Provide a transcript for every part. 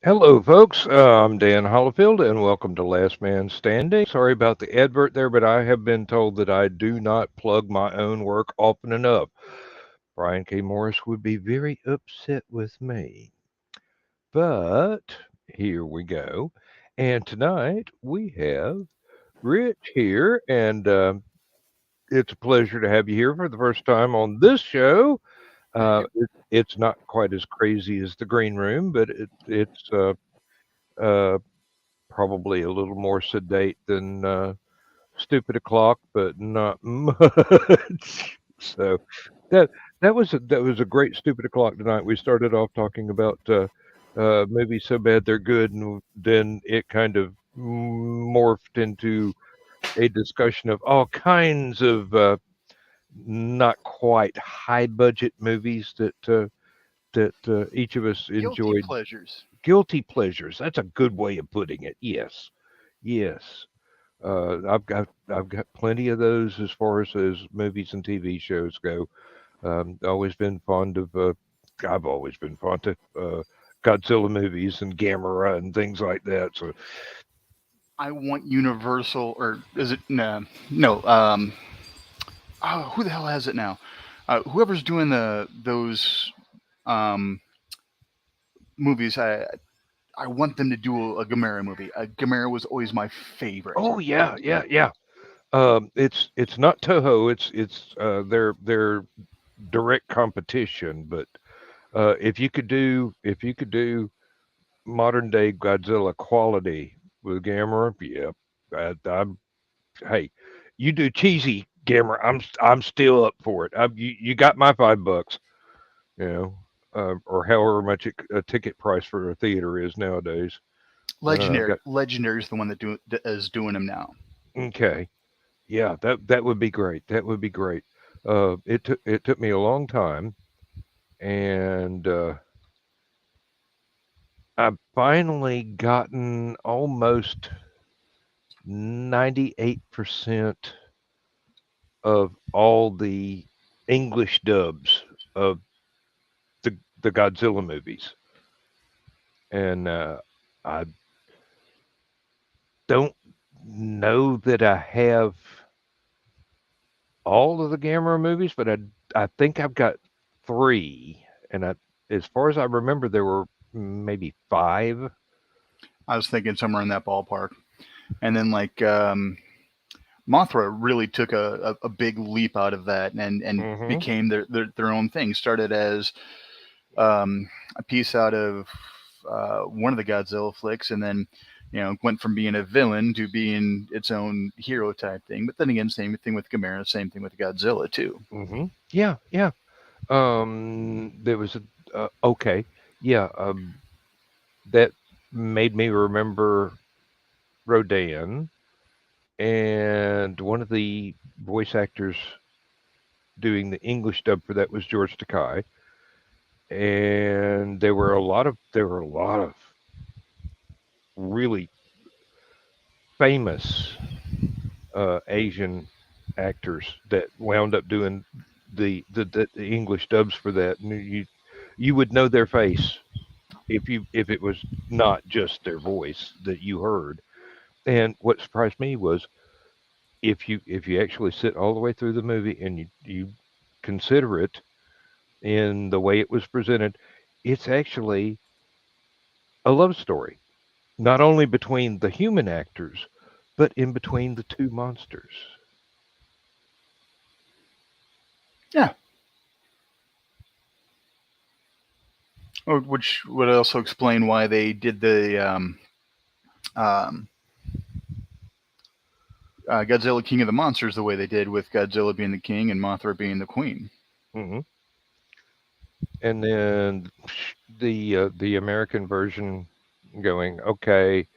Hello, folks. I'm Dan Hollifield, and welcome to Last Man Standing. Sorry about the advert there, but I have been told that I do not plug my own work often enough. Brian K. Morris would be very upset with me. But here we go. And tonight we have Rich here, and it's a pleasure to have you here for the first time on this show. Thank you. It's not quite as crazy as the Green Room, but it's uh, probably a little more sedate than stupid o'clock, but not much. So that that was a great stupid o'clock tonight. We started off talking about movies so bad they're good, and then it kind of morphed into a discussion of all kinds of not quite high budget movies that each of us Guilty enjoyed. pleasures. Guilty pleasures. That's a good way of putting it. Yes, yes. I've got plenty of those as far as movies and TV shows go. Always been fond of. I've always been fond of Godzilla movies and Gamera and things like that. So I want Universal, or is it no? No. Oh, who the hell has it now? Whoever's doing those um, movies, I want them to do a Gamera movie. Gamera was always my favorite. oh yeah, yeah, yeah. It's not Toho. It's their direct competition. But if you could do modern day Godzilla quality with Gamera, yeah, I'm hey, you do cheesy Gamera. I'm still up for it. You got my $5, you know, or however much a ticket price for a theater is nowadays. I've got Legendary is the one that is doing them now. okay. Yeah, that would be great. That would be great. It took me a long time, and I've finally gotten almost 98% of all the English dubs of the Godzilla movies, and I don't know that I have all of the Gamera movies, but I think I've got three, and as far as I remember, there were maybe five. I was thinking somewhere in that ballpark. And then Mothra really took a big leap out of that and Hmm. became their own thing. Started as a piece out of one of the Godzilla flicks, and then went from being a villain to being its own hero type thing. But then again, same thing with Gamera, same thing with Godzilla too. Hmm. Yeah, yeah. There was a okay, yeah. That made me remember Rodan, and one of the voice actors doing the English dub for that was George Takei, and there were a lot of really famous Asian actors that wound up doing the English dubs for that, and you would know their face if it was not just their voice that you heard. And what surprised me was if you actually sit all the way through the movie and you consider it in the way it was presented, it's actually a love story, not only between the human actors, but in between the two monsters. Yeah, which would also explain why they did the um, Godzilla King of the Monsters the way they did, with Godzilla being the king and Mothra being the queen. Hmm. And then the American version going, okay,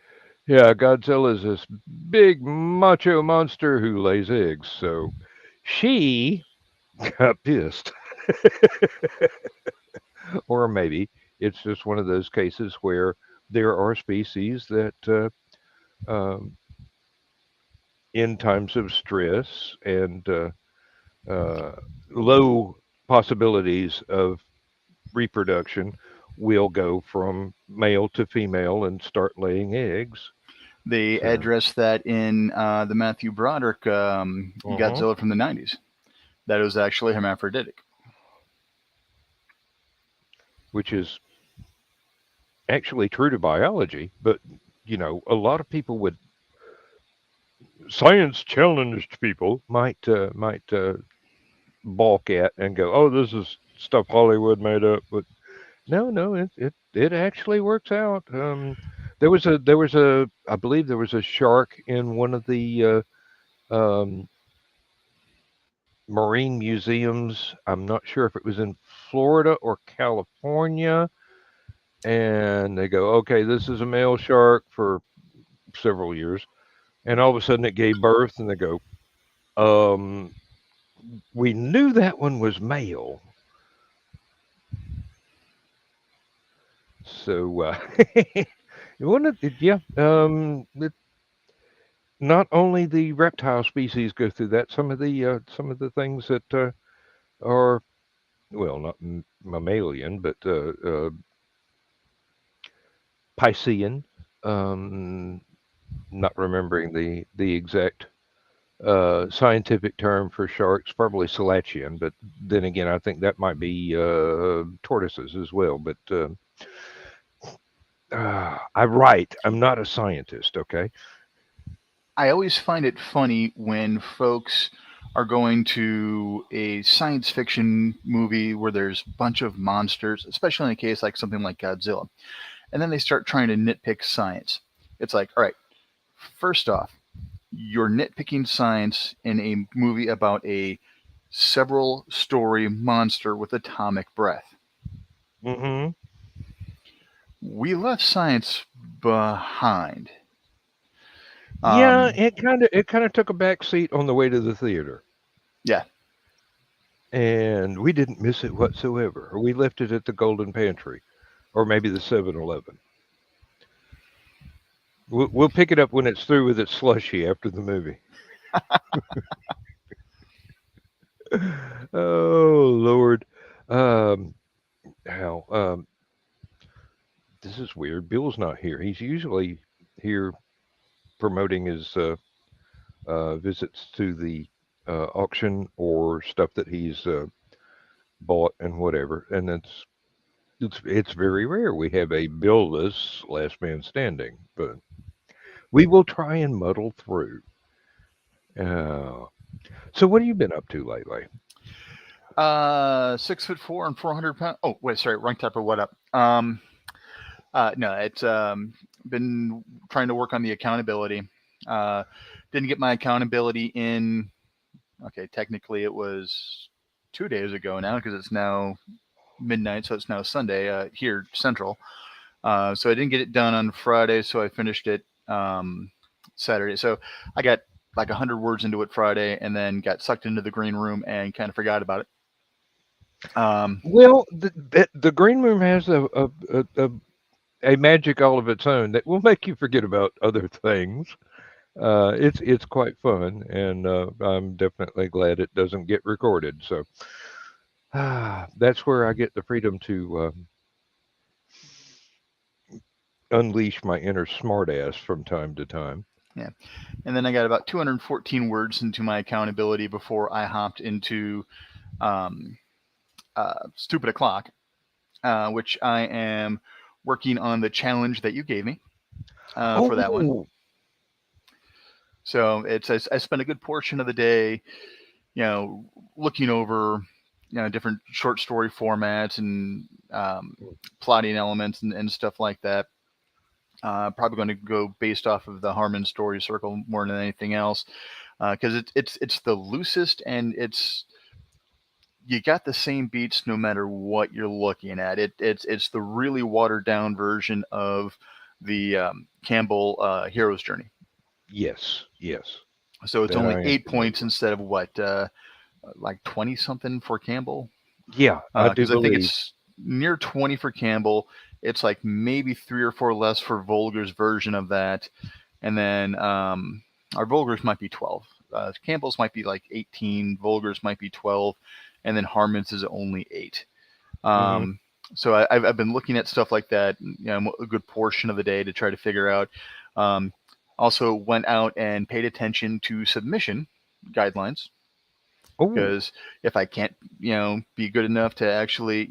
yeah, Godzilla's this big macho monster who lays eggs, so she got pissed. Or maybe it's just one of those cases where there are species that, um, in times of stress and uh, low possibilities of reproduction, will go from male to female and start laying eggs. They So, addressed that in the Matthew Broderick mhm, Godzilla from the 90s. That it was actually hermaphroditic. which is actually true to biology, but a lot of people would science challenged people might balk at and go, "Oh, this is stuff Hollywood made up." But no, no, it actually works out. There was a I believe there was a shark in one of the um, marine museums. I'm not sure if it was in Florida or California, and they go, "Okay, this is a male shark for several years," and all of a sudden it gave birth, and they go, "Um, we knew that one was male." So, yeah, not only the reptile species go through that. Some of the things that are, well, not mammalian, but Piscean. Um, Not remembering the exact scientific term for sharks, probably Salachian, but then again, I think that might be tortoises as well. But I write. I'm not a scientist. Okay. I always find it funny when folks are going to a science fiction movie where there's a bunch of monsters, especially in a case like something like Godzilla, and then they start trying to nitpick science. It's like, all right, first off, you're nitpicking science in a movie about a several story monster with atomic breath. Hmm. We left science behind. Yeah, Um, it kind of took a back seat on the way to the theater, yeah, and we didn't miss it whatsoever. Or we left it at the Golden Pantry, or maybe the 7-Eleven. We'll pick it up when it's through with its slushy after the movie. Oh Lord, um, how this is weird. Bill's not here. He's usually here promoting his visits to the auction or stuff that he's bought and whatever. And it's very rare we have a bill-less last man standing, but we will try and muddle through. Uh, so what have you been up to lately? 6'4" and 400 pounds. Oh, wait, sorry, wrong type of what up. No, it's been trying to work on the accountability. Uh, didn't get my accountability in. Okay, technically it was 2 days ago now because it's now midnight, so it's now Sunday here Central. So I didn't get it done on Friday, so I finished it Saturday. So I got like 100 words into it Friday, and then got sucked into the green room and kind of forgot about it. Well, the green room has a magic all of its own that will make you forget about other things. It's quite fun, and I'm definitely glad it doesn't get recorded. So that's where I get the freedom to unleash my inner smartass from time to time. Yeah. And then I got about 214 words into my accountability before I hopped into um, Stupid O'Clock, which I am working on the challenge that you gave me for that one. Oh, So I spent a good portion of the day, you know, looking over, different short story formats and plotting elements and stuff like that. Probably going to go based off of the Harmon story circle more than anything else, because it's the loosest and you got the same beats no matter what you're looking at. It's the really watered down version of the Campbell hero's journey. yes, yes, So it's that only I am 8 points familiar. instead of what like 20 something for Campbell. Yeah, I do Because I think believe. it's near 20 for Campbell. It's like maybe 3 or 4 less for Volger's version of that, and then our Volger's might be 12. Campbell's might be like 18. Volger's might be 12, and then Harmon's is only 8. Hmm. So I've been looking at stuff like that, a good portion of the day to try to figure out. Um, Also went out and paid attention to submission guidelines, Oh, because if I can't, be good enough to actually,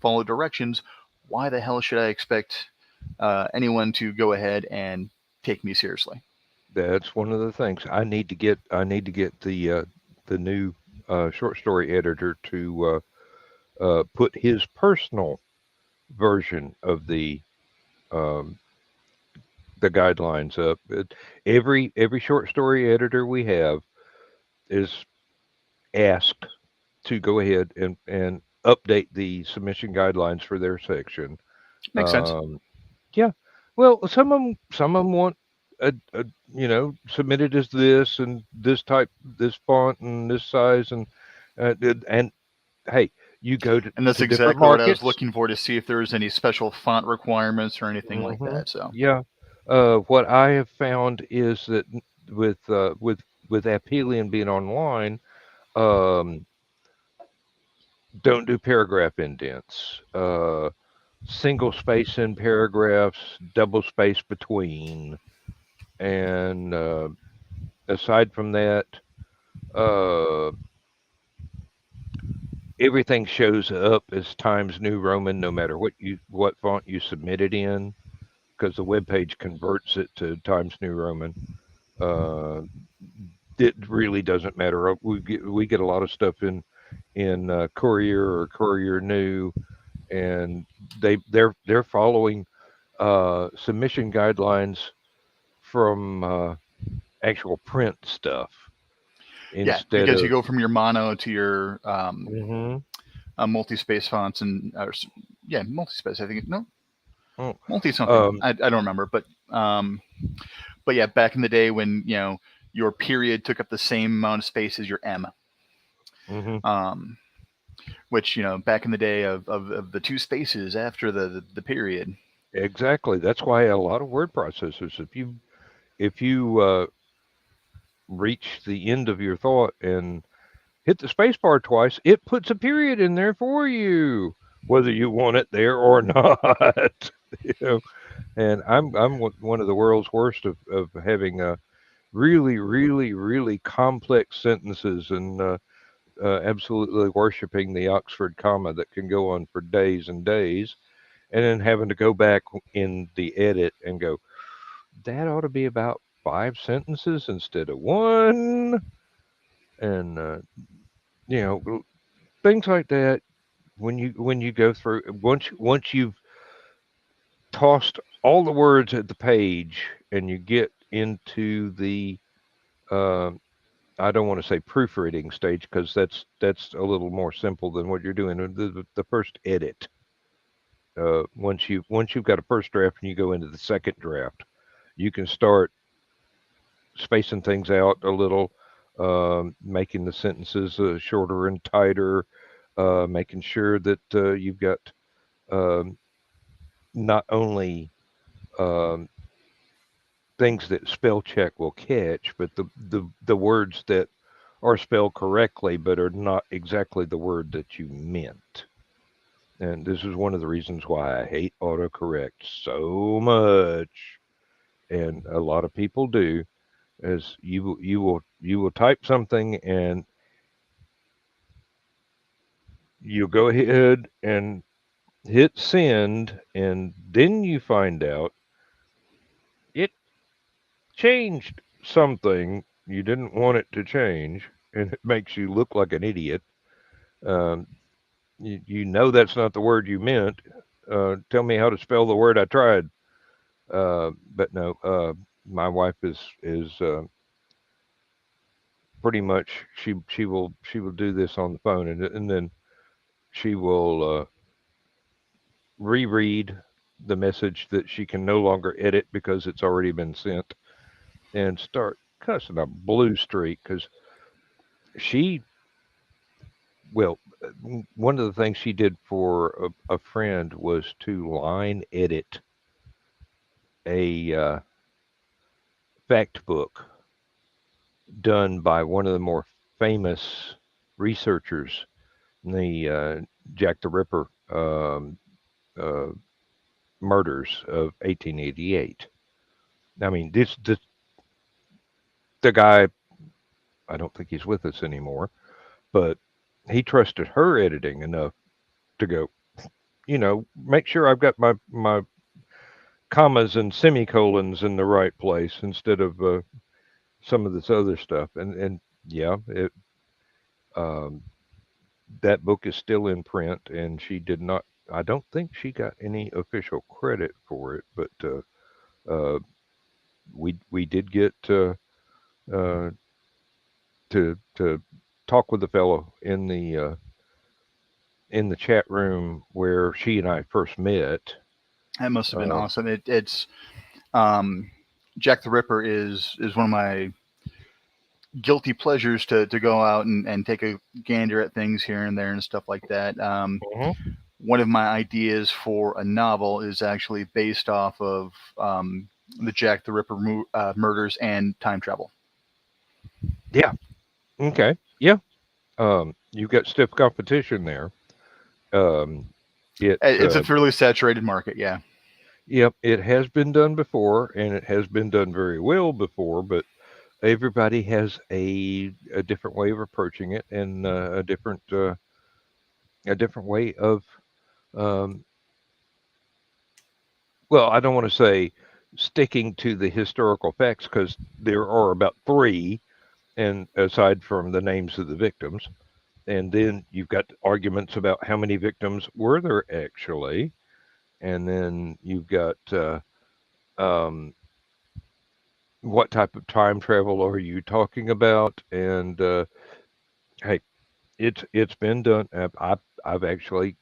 follow directions, why the hell should I expect anyone to go ahead and take me seriously? that's one of the things I need to get the new short story editor to put his personal version of um, the guidelines up. Every short story editor we have is asked to go ahead and update the submission guidelines for their section. Makes sense. Um, yeah, well, some of them want submitted as this and this type, this font and this size and hey, you go And that's to different exactly what I was markets. looking for, to see if there was any special font requirements or anything like Hmm. that. So Yeah. What I have found is that with Aphelion being online, um, don't do paragraph indents. Single space in paragraphs, double space between, and aside from that, uh, everything shows up as Times New Roman, no matter what font you submit it in, because the web page converts it to Times New Roman. Uh, it really doesn't matter. We get a lot of stuff in Courier or Courier New, and they're following submission guidelines from actual print stuff yeah, instead because you of. go from your mono to your Hmm. multi-space fonts, and yeah, multi-space. I think no, Oh, multi something. um, I don't remember, but yeah, back in the day when your period took up the same amount of space as your M, hmm. um, which back in the day of the two spaces after the period. Exactly. That's why a lot of word processors, if you reach the end of your thought and hit the space bar twice, it puts a period in there for you, whether you want it there or not. you know, and I'm one of the world's worst of having really, really, really complex sentences and absolutely worshiping the Oxford comma that can go on for days and days, and then having to go back in the edit and go, that ought to be about five sentences instead of one, and things like that. When you go through, once you've tossed all the words at the page and you get into the um I don't want to say proofreading stage because that's a little more simple than what you're doing. The first edit. Once you've got a first draft and you go into the second draft, you can start spacing things out a little, making the sentences shorter and tighter, making sure that you've got um, not only um, things that spell check will catch, but the words that are spelled correctly but are not exactly the word that you meant. And this is one of the reasons why I hate autocorrect so much, and a lot of people do. Is you will type something and you'll go ahead and hit send, and then you find out it changed something you didn't want it to change, and it makes you look like an idiot. Um, you know that's not the word you meant. Tell me how to spell the word I tried. But no, my wife is pretty much she will do this on the phone, and then she will reread the message that she can no longer edit because it's already been sent, and start cussing a blue streak because she well, one of the things she did for a friend was to line edit a fact book done by one of the more famous researchers, the Jack the Ripper. uh, murders of 1888. I mean, this the guy. I don't think he's with us anymore, but he trusted her editing enough to go. Make sure I've got my commas and semicolons in the right place instead of some of this other stuff. And yeah, um, that book is still in print, and she did not. I don't think she got any official credit for it, but uh, we did get uh, to talk with the fellow in the chat room where she and I first met. That must have been Uh, awesome. It's um, Jack the Ripper is one of my guilty pleasures to go out and take a gander at things here and there and stuff like that. mhm. One of my ideas for a novel is actually based off of the Jack the Ripper murders and time travel. Yeah. Okay. Yeah. You've got stiff competition there. Um, it It's a fairly saturated market, yeah. Yep, it has been done before, and it has been done very well before, but everybody has a different way of approaching it, and a different way of um, well, I don't want to say sticking to the historical facts because there are about three, and aside from the names of the victims, and then you've got arguments about how many victims were there actually, and then you've got um, what type of time travel are you talking about? And hey, it's been done. I've actually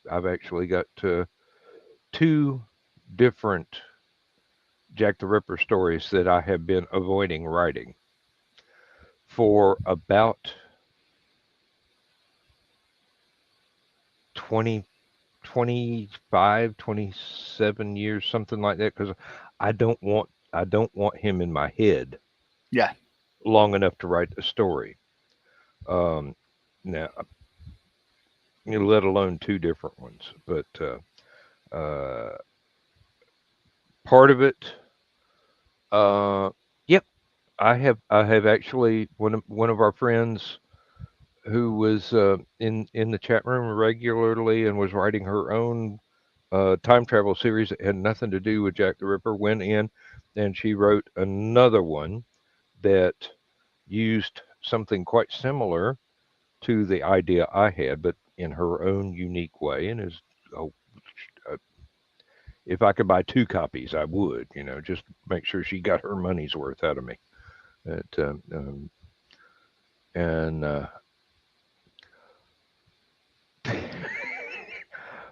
got two different Jack the Ripper stories that I have been avoiding writing for about 20, 25, 27 years, something like that, because I don't want him in my head Yeah. long enough to write the story. Um, Now, let alone two different ones, but uh, part of it, uh, yep, I have actually one of our friends who was in the chat room regularly and was writing her own time travel series that had nothing to do with Jack the Ripper went in and she wrote another one that used something quite similar to the idea I had, but in her own unique way. And is oh, uh, if I could buy two copies, I would. Just make sure she got her money's worth out of me. But, and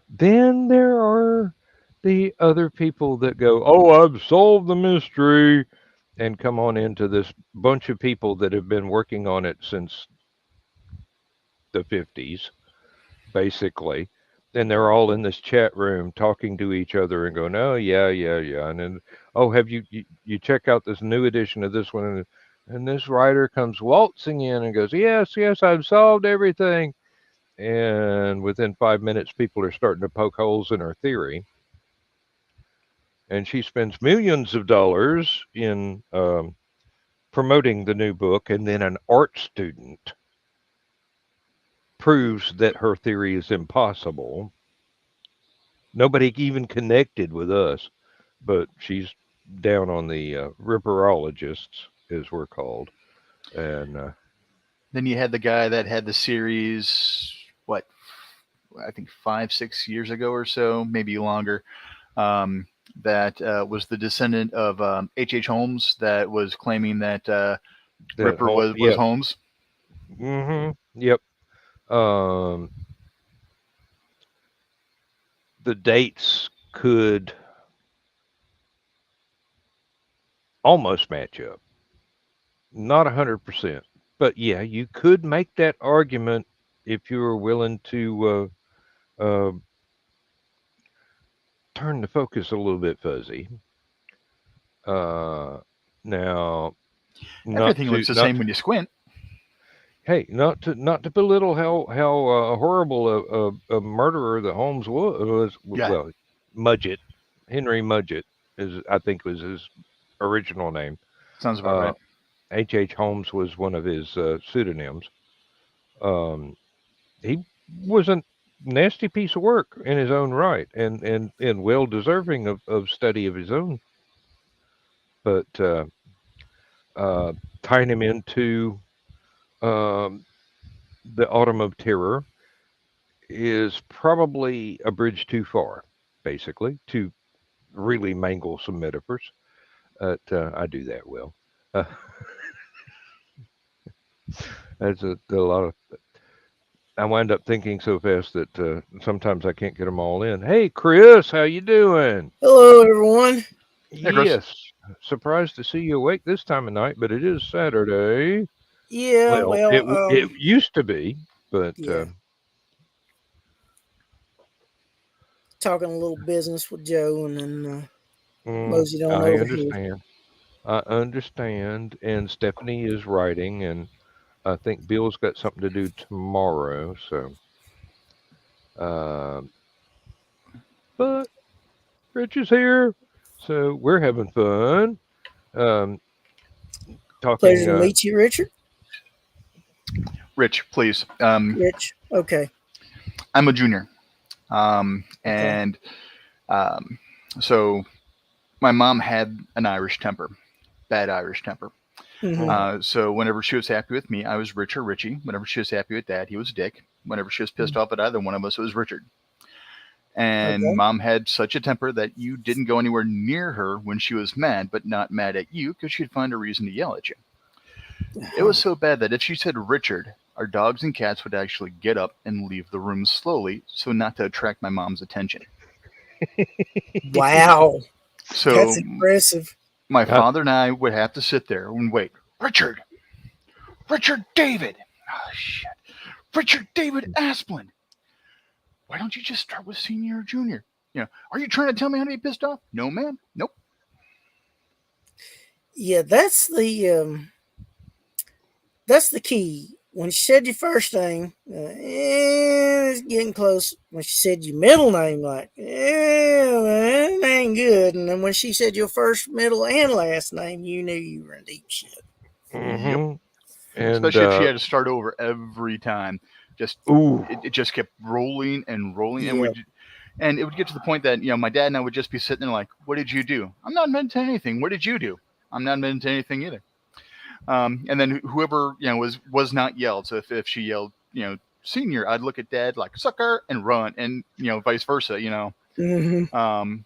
then there are the other people that go, "Oh, I've solved the mystery," and come on into this bunch of people that have been working on it since the 50s, basically. And they're all in this chat room talking to each other and going, "Oh, yeah, yeah, yeah." And then, "Oh, have you check out this new edition of this one?" And this writer comes waltzing in and goes, "Yes, yes, I've solved everything." And within 5 minutes, people are starting to poke holes in her theory. And she spends millions of dollars in promoting the new book, and then an art student proves that her theory is impossible. Nobody even connected with us, but she's down on the ripperologists, as we're called. And Then you had the guy that had the series, what, I think 5, 6 years ago or so, maybe longer. Um, that was the descendant of H. Holmes that was claiming that that Ripper whole, was yep, Holmes. yep. Um, the dates could almost match up, not 100%, but yeah, you could make that argument if you were willing to turn the focus a little bit fuzzy. Uh, Now, not Everything to looks the not same to, when you squint. hey, not to belittle how horrible a murderer that Holmes was. Yeah. Well, Mudgett. Henry Mudgett I think, was his original name. Sounds about Uh, right. H. Holmes was one of his pseudonyms. Um, he was a nasty piece of work in his own right, and well deserving of study of his own. But uh, tying him into um, the Autumn of Terror is probably a bridge too far, basically, to really mangle some metaphors. I do that well. Uh, that's a lot of. I wind up thinking so fast that sometimes I can't get them all in. Hey, Chris, how you doing? Hello, everyone. Hey, Chris. Yes, surprised to see you awake this time of night, but it is Saturday. Yeah, Well, well, it used to be, but yeah, talking a little business with Joe, and then moseyed on I over here. understand. I understand. And Stephanie is writing, and I think Bill's got something to do tomorrow. So, um, but Rich is here, so we're having fun. Um, Pleasure talking. to meet you, Richard. Rich, please. Rich. Okay. I'm a junior. Okay. And um, so my mom had an Irish temper, bad Irish temper. Mm-hmm. Mm, So whenever she was happy with me, I was Rich or Richie. Whenever she was happy with Dad, he was Dick. Whenever she was pissed off at either one of us, it was Richard. And Okay. Mom had such a temper that you didn't go anywhere near her when she was mad, but not mad at you because she'd find a reason to yell at you. It Uh-huh. was so bad that if she said Richard, our dogs and cats would actually get up and leave the room slowly so not to attract my mom's attention. Wow, that's So impressive. my I, father and I would have to sit there and wait. Richard! Richard David! Oh, shit. Richard David Asplin! Why don't you just start with senior or junior? Are you trying to tell me how to be pissed off? No, ma'am. Nope. Yeah, that's the key. When she said your first name, it's getting close. When she said your middle name, like, that ain't good. And then when she said your first, middle, and last name, you knew you were in deep shit. Yep. hmm And Especially if she had to start over every time. Just ooh, it just kept rolling and rolling, and Yep. it would get to the point that my dad and I would just be sitting there like, "What did you do?" I'm not admitting to anything. What did you do? I'm not admitting to anything either. And then whoever was not yelled. So if she yelled, senior, I'd look at dad like sucker and run, and vice versa. Mm-hmm. Um,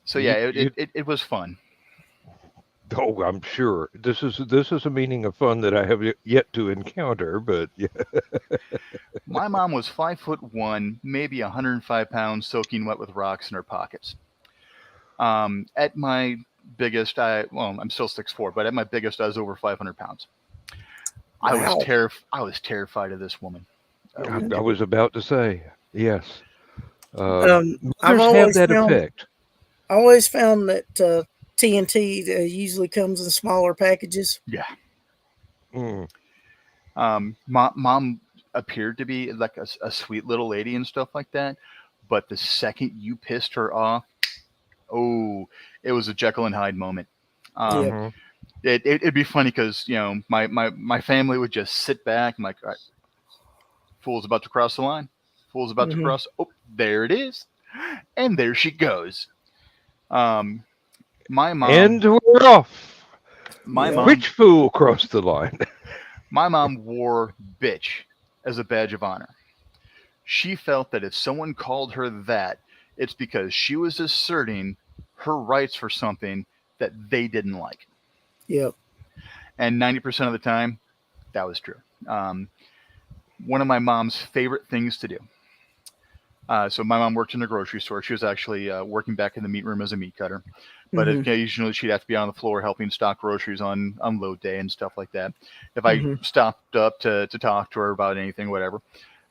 so yeah, you it, you it, it, it was fun. oh, I'm sure this is a meaning of fun that I have yet to encounter. But yeah, My mom was 5'1", maybe 105 pounds, soaking wet with rocks in her pockets. At my biggest, I'm still 6'4", but at my biggest, I was over 500 pounds. Wow. I was terrified of this woman. I was about to say yes. I've Mothers have that effect. always found that TNT usually comes in smaller packages. Yeah. Mm, Mom appeared to be like a sweet little lady and stuff like that, but the second you pissed her off, oh, it was a Jekyll and Hyde moment. Yep. Um, hmm it'd be funny because my family would just sit back and like, all right, fool's about to cross the line. Fool's about to Mm-hmm. cross. Oh, there it is, and there she goes. Um, my And mom, we're off. my Yep. mom, Which fool crossed the line? my mom wore bitch as a badge of honor. She felt that if someone called her that, it's because she was asserting her rights for something that they didn't like. Yep. And 90% of the time, that was true. One of my mom's favorite things to do. So my mom worked in a grocery store. She was actually working back in the meat room as a meat cutter, but Mm-hmm. occasionally she'd have to be on the floor helping stock groceries on unload day and stuff like that. If I Mm-hmm. stopped up to talk to her about anything, whatever,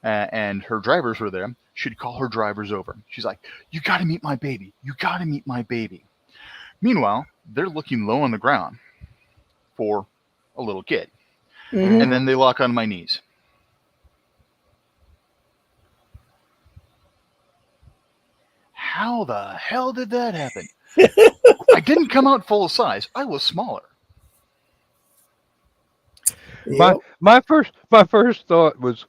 and her drivers were there, she'd call her drivers over. She's like, "You got to meet my baby. You got to meet my baby." Meanwhile, they're looking low on the ground for a little kid, Mm-hmm. and then hmm they lock on my knees. how the hell did that happen? I didn't come out full size. I was smaller. Yep. My first thought was,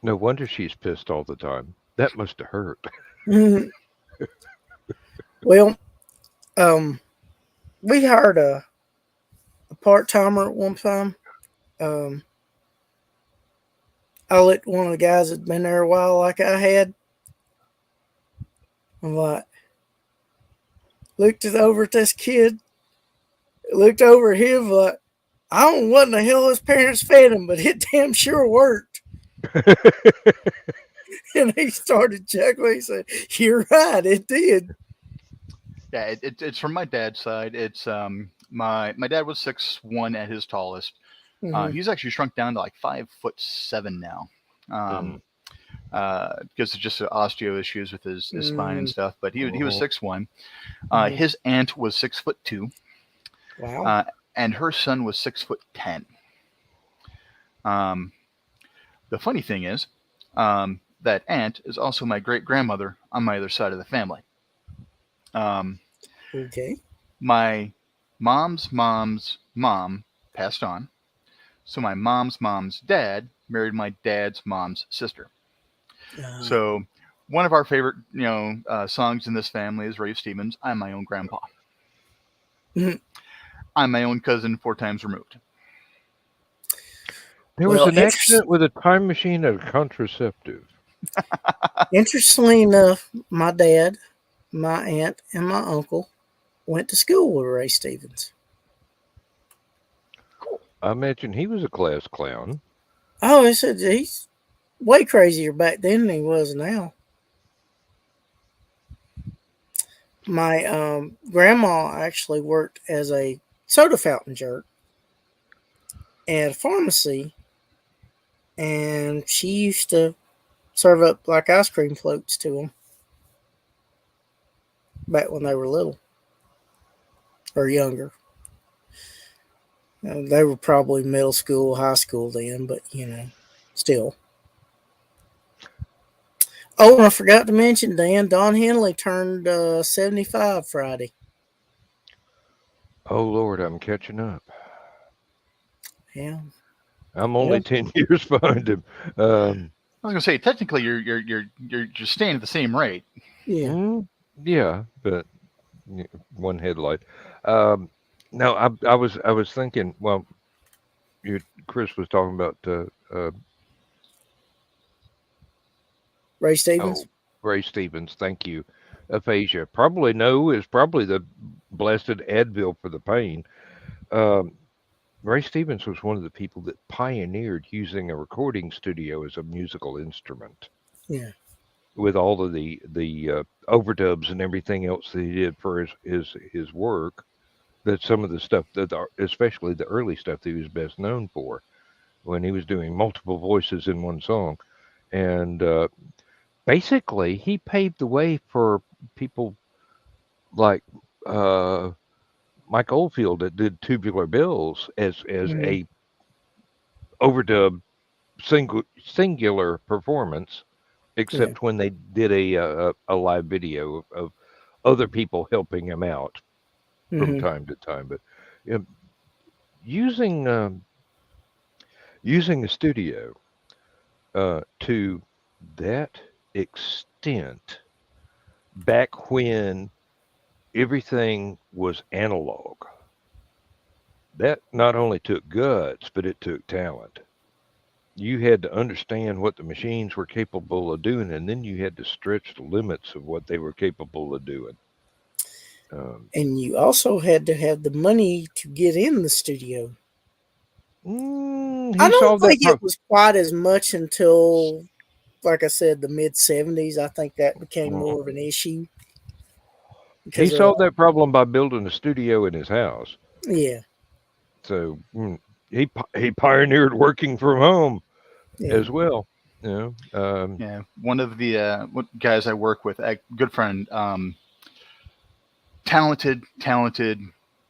no wonder she's pissed all the time. That must have hurt. Mhm. Well, we hired a part timer at one time. Um, I let one of the guys that'd been there a while, like I had. I'm like, looked over at this kid, looked over at him, like, I don't know what in the hell his parents fed him, but it damn sure worked. And he started chuckling. He said, "You're right, it did." Yeah, it's from my dad's side. It's my dad was 6'1" at his tallest. Mm-hmm. He's actually shrunk down to like 5'7" now. Mm. Because of just the osteo issues with his spine and stuff. But he was Mhm. 6'1". Mhm. His aunt was 6'2", Wow. and her son was 6'10". The funny thing is, that aunt is also my great grandmother on my other side of the family. Okay. My mom's mom passed on, so my mom's dad married my dad's mom's sister. So one of our favorite, songs in this family is Ray Stevens. I'm my own grandpa. Mhm. I'm my own cousin 4 times removed. There was Well, an accident with a time machine and a contraceptive. interestingly enough, my dad, my aunt, and my uncle went to school with Ray Stevens. Cool. I imagine he was a class clown. Oh, he said he's way crazier back then than he was now. My grandma actually worked as a soda fountain jerk at a pharmacy, and she used to serve up like ice cream floats to them back when they were little or younger. They were probably middle school, high school then, but still. Oh, and I forgot to mention, Dan, Don Henley turned 75 Friday. Oh Lord, I'm catching up. Yeah. I'm Well, only 10 years behind him. I was gonna say technically you're staying at the same rate. yeah. mm, yeah, but one headlight. Um, no, I was thinking. Well, Chris was talking about Ray Stevens. oh, Ray Stevens. Thank you, aphasia. Probably no is probably the blasted Advil for the pain. Um, Ray Stevens was one of the people that pioneered using a recording studio as a musical instrument, Yeah. with all of the overdubs and everything else that he did for his work. That some of the stuff especially the early stuff that he was best known for, when he was doing multiple voices in one song, and basically he paved the way for people like uh, Mike Oldfield that did Tubular Bells as Mm-hmm. a overdub singular performance, Yeah. except when they did a live video of other people helping him out from Mm-hmm. time to time. But you know, using using a studio to that extent back when everything was analog, that not only took guts, but it took talent. You had to understand what the machines were capable of doing, and then you had to stretch the limits of what they were capable of doing. Um, And you also had to have the money to get in the studio. I he don't solved that think it problem. was quite as much until, like I said, the mid 70s. I think that became more of an issue He because of, solved that problem by building a studio in his house. yeah, So he pioneered working from home yeah, as well. You know, Yeah, one of the guys I work with, a good friend, talented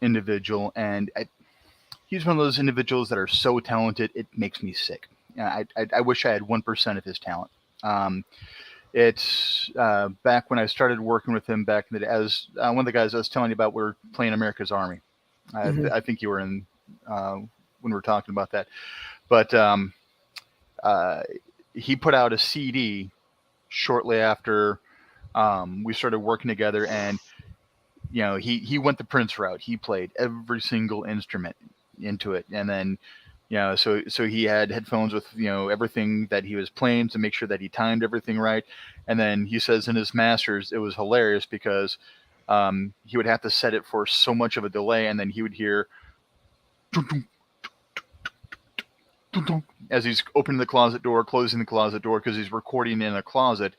individual, and he's one of those individuals that are so talented it makes me sick. I wish I had 1% of his talent. Um, It's back when I started working with him back in the day. As one of the guys I was telling you about, we were playing America's Army. Mhm. I think you were in when we were talking about that. But uh, he put out a CD shortly after we started working together, and he went the Prince route. He played every single instrument into it, and then so he had headphones with everything that he was playing to make sure that he timed everything right. And then he says in his masters, it was hilarious because he would have to set it for so much of a delay, and then he would hear as he's opening the closet door, closing the closet door, because he's recording in a closet,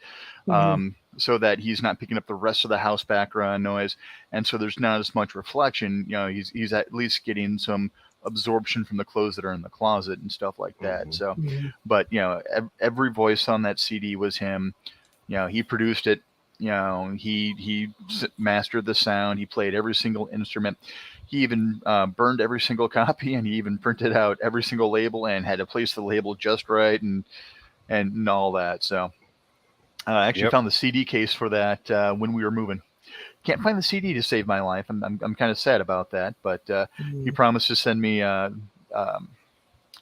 Mhm. so that he's not picking up the rest of the house background noise, and so there's not as much reflection. He's at least getting some absorption from the clothes that are in the closet and stuff like that. Mhm. So, Mhm. but every voice on that CD was him. He produced it. He mastered the sound. He played every single instrument. He even burned every single copy, and he even printed out every single label and had to place the label just right, and all that. So I actually Yep. found the CD case for that when we were moving. Can't find the CD to save my life. I'm kind of sad about that, but he Mhm. promised to send me um,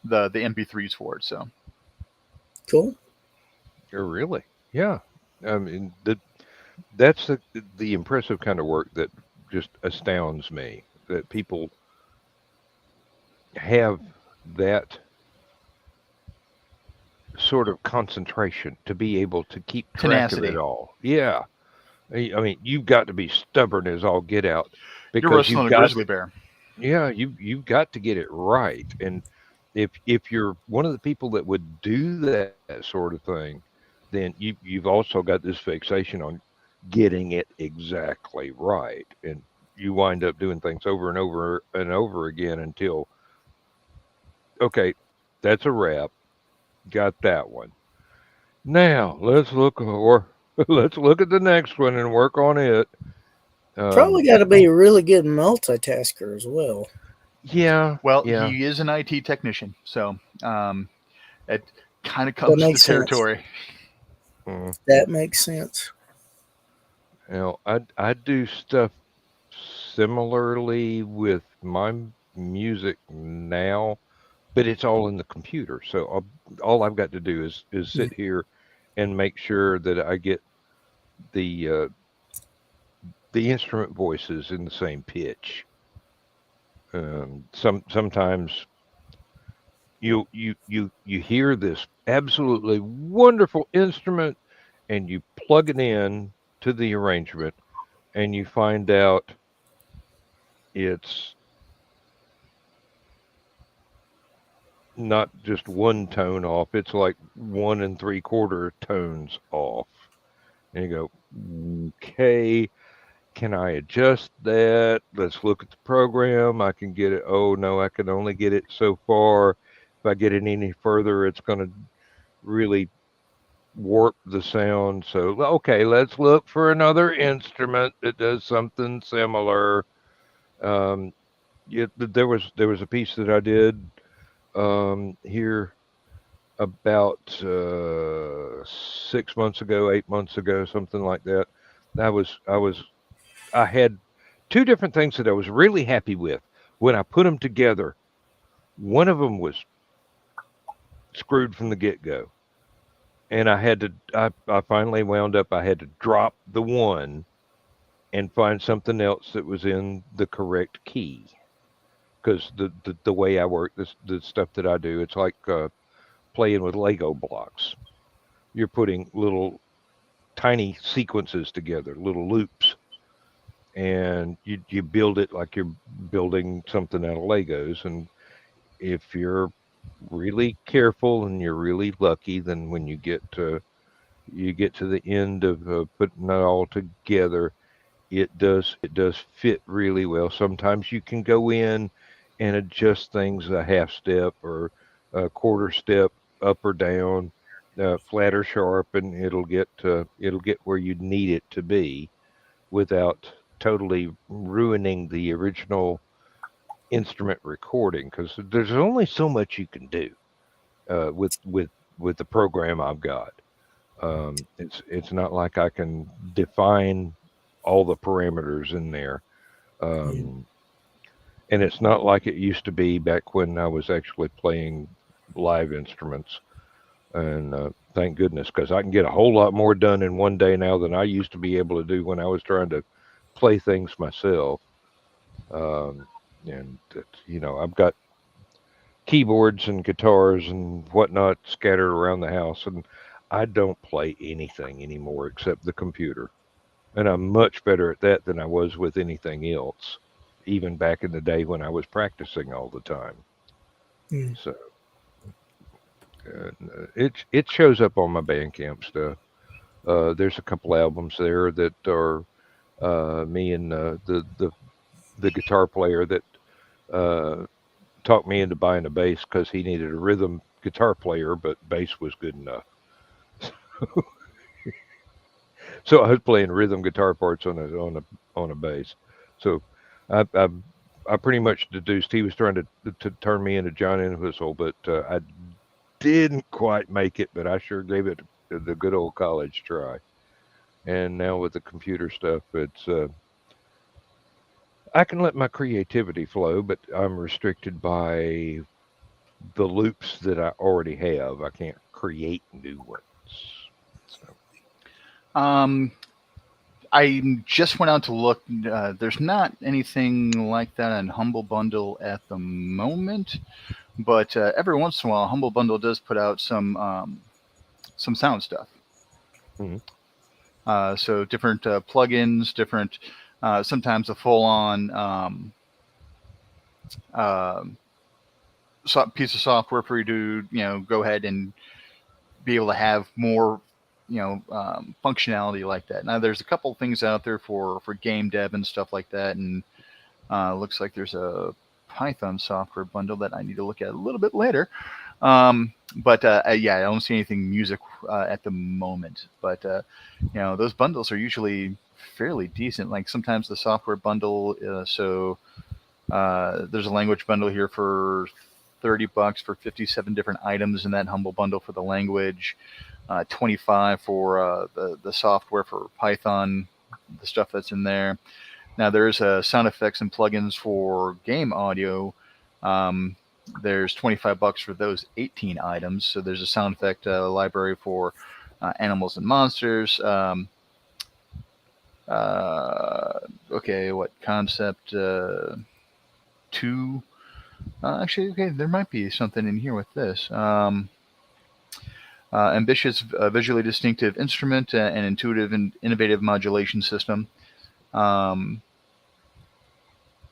the MP3s for it. So Cool. Really? Yeah. I mean, that's the impressive kind of work that just astounds me, that people have that sort of concentration to be able to keep track of it tenacity. all. Yeah. I mean, you've got to be stubborn as all get out You're because wrestling you've a got grizzly bear. yeah, you've got to get it right. And if you're one of the people that would do that sort of thing, then you've also got this fixation on getting it exactly right. And you wind up doing things over and over and over again until okay, that's a wrap. Got that one. Now let's look or let's look at the next one and work on it. Probably Um, got to be a really good multitasker as well. yeah, Well, yeah. he is an IT technician, so it kind of That comes with the makes sense. territory. Mm. That makes sense. I do stuff similarly with my music now, but it's all in the computer. So all I've got to do is Yeah. sit here and make sure that I get the uh, the instrument voices in the same pitch. Sometimes you hear this absolutely wonderful instrument and you plug it in to the arrangement and you find out it's not just one tone off, it's like 1 3/4 tones off. And you go, okay, can I adjust that? Let's look at the program. I can get it. Oh, no, I can only get it so far. If I get it any further, it's going to really warp the sound. So, okay, let's look for another instrument that does something similar. Um, there was a piece that I did here about 6 months ago, 8 months ago, something like that. I had two different things that I was really happy with. When I put them together, one of them was screwed from the get go, and I finally wound up. I had to drop the one and find something else that was in the correct key. Because the way I work, the stuff that I do, it's like playing with Lego blocks. You're putting little tiny sequences together, little loops, and you build it like you're building something out of Legos. And if you're really careful and you're really lucky, then when you get to the end of putting it all together, it does fit really well. Sometimes you can go in and adjust things a half step or a quarter step up or down, flat or sharp, and it'll get where you need it to be without totally ruining the original instrument recording. Because there's only so much you can do with the program I've got. It's not like I can define all the parameters in there. Yeah. Um, and it's not like it used to be back when I was actually playing live instruments. And thank goodness, because I can get a whole lot more done in one day now than I used to be able to do when I was trying to play things myself. Um, and I've got keyboards and guitars and whatnot scattered around the house, and I don't play anything anymore except the computer. And I'm much better at that than I was with anything else, even back in the day when I was practicing all the time. Yeah. So it shows up on my Bandcamp stuff. There's a couple albums there that are me and the guitar player that uh, talked me into buying a bass because he needed a rhythm guitar player, but bass was good enough. So I was playing rhythm guitar parts on a bass. So I I, I pretty much deduced he was trying to turn me into John Entwistle, but I didn't quite make it. But I sure gave it the good old college try. And now with the computer stuff, it's I can let my creativity flow, but I'm restricted by the loops that I already have. I can't create new ones. So, Um, I just went out to look. There's not anything like that on Humble Bundle at the moment, but every once in a while, Humble Bundle does put out some sound stuff. mhm. So different plugins, different sometimes a full-on uh, piece of software for you to go ahead and be able to have more functionality like that. Now there's a couple things out there for game dev and stuff like that, and looks like there's a Python software bundle that I need to look at a little bit later. But yeah, I don't see anything music at the moment. But those bundles are usually fairly decent. Like sometimes the software bundle, there's a language bundle here for $30 for 57 different items in that humble bundle for the language. 25 for the software for Python, the stuff that's in there. Now there's sound effects and plugins for game audio. Um, there's $25 for those 18 items. So there's a sound effect library for animals and monsters. Okay, what concept two? Actually, okay, there might be something in here with this. Ambitious, visually distinctive instrument and intuitive and innovative modulation system. Um,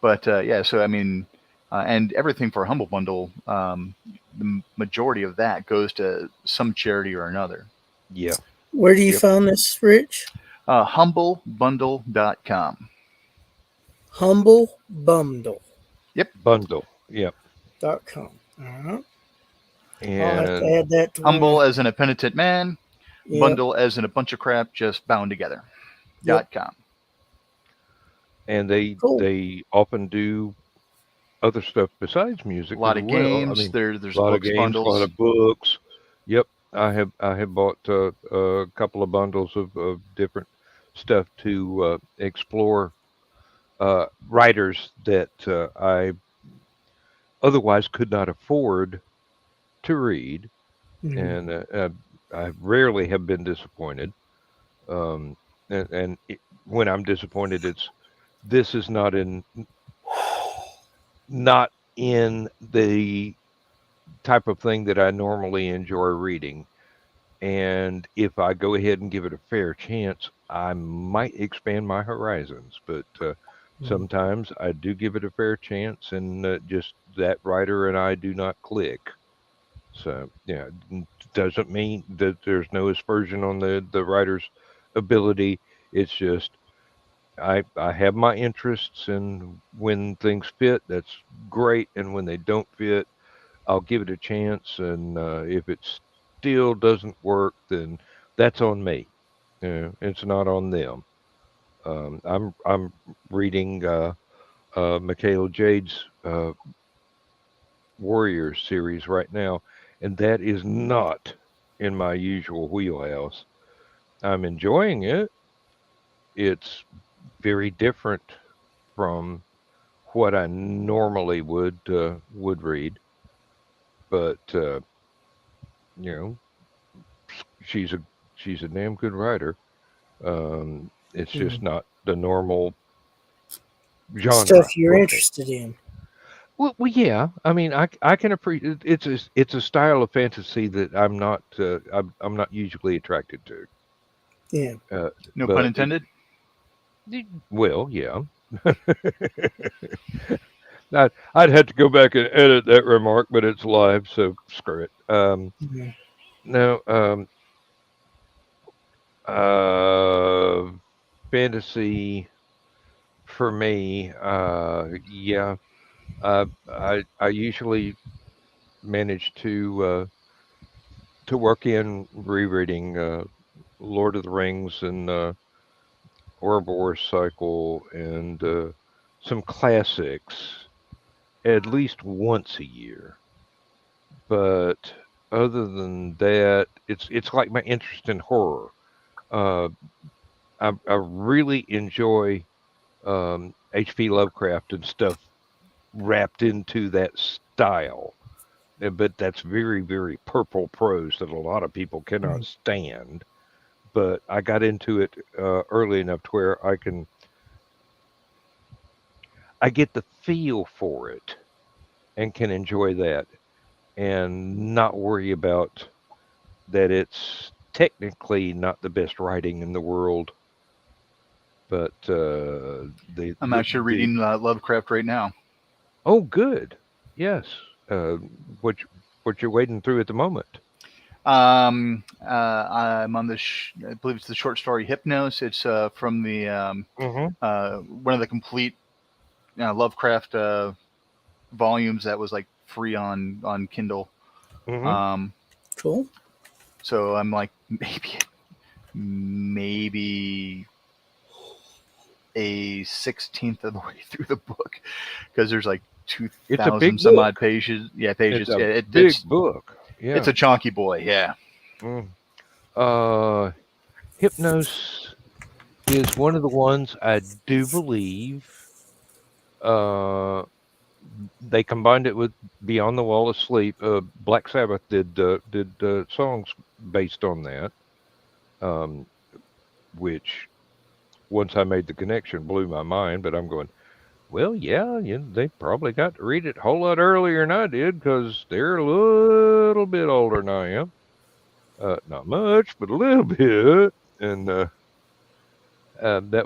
but yeah, so I mean, and everything for Humble Bundle, the majority of that goes to some charity or another. Yeah, Where do you yep. find this, Rich? Humblebundle.com. Humble Bundle. Yep. Bundle. Yep. .com. All right. I'll have to And add that to Humble my. as in a penitent man, Yep. bundle as in a bunch of crap just bound together. Yep. .com. and they Cool. they often do other stuff besides A music as lot of well. I games. mean, There's a lot of books games, a lot bundles. of books. Yep, I have bought a couple of bundles of different stuff to explore writers that I otherwise could not afford to read, Mm. and I rarely have been disappointed. Um, and when I'm disappointed, it's this is not in the type of thing that I normally enjoy reading. And if I go ahead and give it a fair chance, I might expand my horizons. But Mm. sometimes I do give it a fair chance, and just that writer and I do not click. So yeah, doesn't mean that there's no aspersion on the writer's ability. It's just I have my interests, and when things fit, that's great, and when they don't fit, I'll give it a chance, and if it still doesn't work, then that's on me. It's not on them. I'm reading Michaela Jade's Warriors series right now, and that is not in my usual wheelhouse. I'm enjoying it. It's very different from what I normally would read, but you know, she's a she's a damn good writer. It's just Mm. not the normal The genre stuff you're book. interested in. Yeah. I mean, I can appreciate it's a style of fantasy that I'm not usually attracted to. Yeah. Uh, No pun but intended. well, yeah. I'd have to go back and edit that remark, but it's live, so screw it. Mhm. No, uh, fantasy for me, yeah. I usually manage to work in rereading Lord of the Rings and Ouroboros Cycle and some classics at least once a year. But other than that, it's like my interest in horror. Uh, I really enjoy H.P. Lovecraft and stuff wrapped into that style. But that's very, very purple prose that a lot of people cannot Mhm. stand. But I got into it early enough to where I get the feel for it and can enjoy that and not worry about that it's technically not the best writing in the world, but I'm actually the reading Lovecraft right now. oh good yes uh, what what you're wading through at the moment. I'm on the, I believe it's the short story Hypnos. It's from the Mm-hmm. one of the complete Lovecraft volumes that was like free on Kindle. Mm-hmm. Um, Cool. so I'm like maybe a 16th of the way through the book because there's like It's a 2,000 big some odd book. pages. Yeah, It's pages. a Yeah, big book. it's Yeah. a chonky boy. Yeah. Mm. uh Hypnos is one of the ones I do believe uh they combined it with Beyond the Wall of Sleep. Black Sabbath did songs based on that, um, which once I made the connection blew my mind. But I'm going, well, yeah, they probably got to read it a whole lot earlier than I did because they're a little bit older than I am. Not much, but a little bit, and that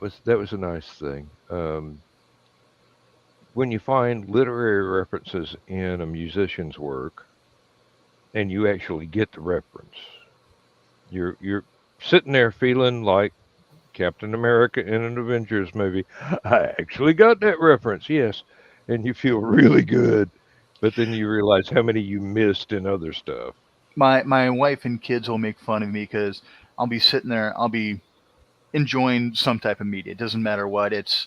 was a nice thing. When you find literary references in a musician's work and you actually get the reference, you're sitting there feeling like Captain America in an Avengers movie. I actually got that reference, yes, and you feel really good. But then you realize how many you missed in other stuff. My wife and kids will make fun of me because I'll be sitting there. I'll be enjoying some type of media. It doesn't matter what it's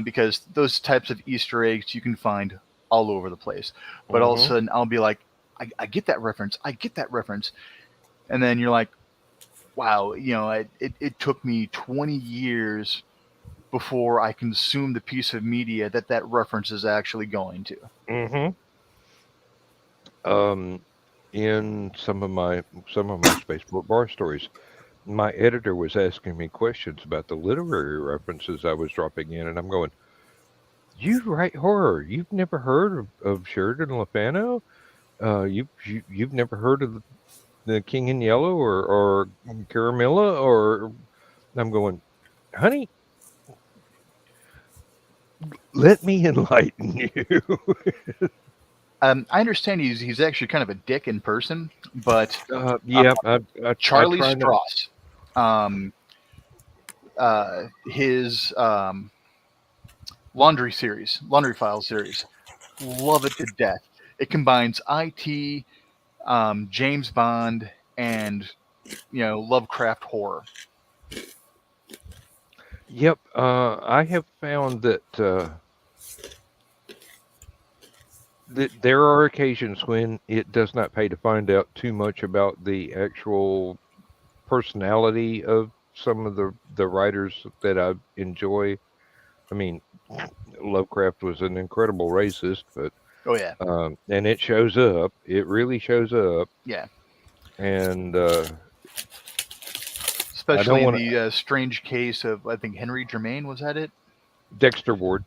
because those types of Easter eggs you can find all over the place. But all of a Hmm. sudden, I'll be like, I get that reference. I get that reference. And then you're like, wow, it took me 20 years before I consumed the piece of media that reference is actually going to. Hmm. Um, in some of my Spaceport Bar stories, my editor was asking me questions about the literary references I was dropping in, and I'm going, "You write horror? You've never heard of Sheridan LaFano? You've never heard of the King in Yellow or Caramilla or?" I'm going, "Honey, let me enlighten you." I understand he's actually kind of a dick in person, but uh, Yeah, I Charlie try not. Strauss, his laundry file series, love it to death. It combines IT, James Bond, and Lovecraft horror. Yep, I have found that there are occasions when it does not pay to find out too much about the actual personality of some of the writers that I enjoy. I mean, Lovecraft was an incredible racist, but Oh yeah, and it shows up. It really shows up, yeah. and I don't Especially in want the strange case of, I think, Henry Germain, was that it? Dexter Ward.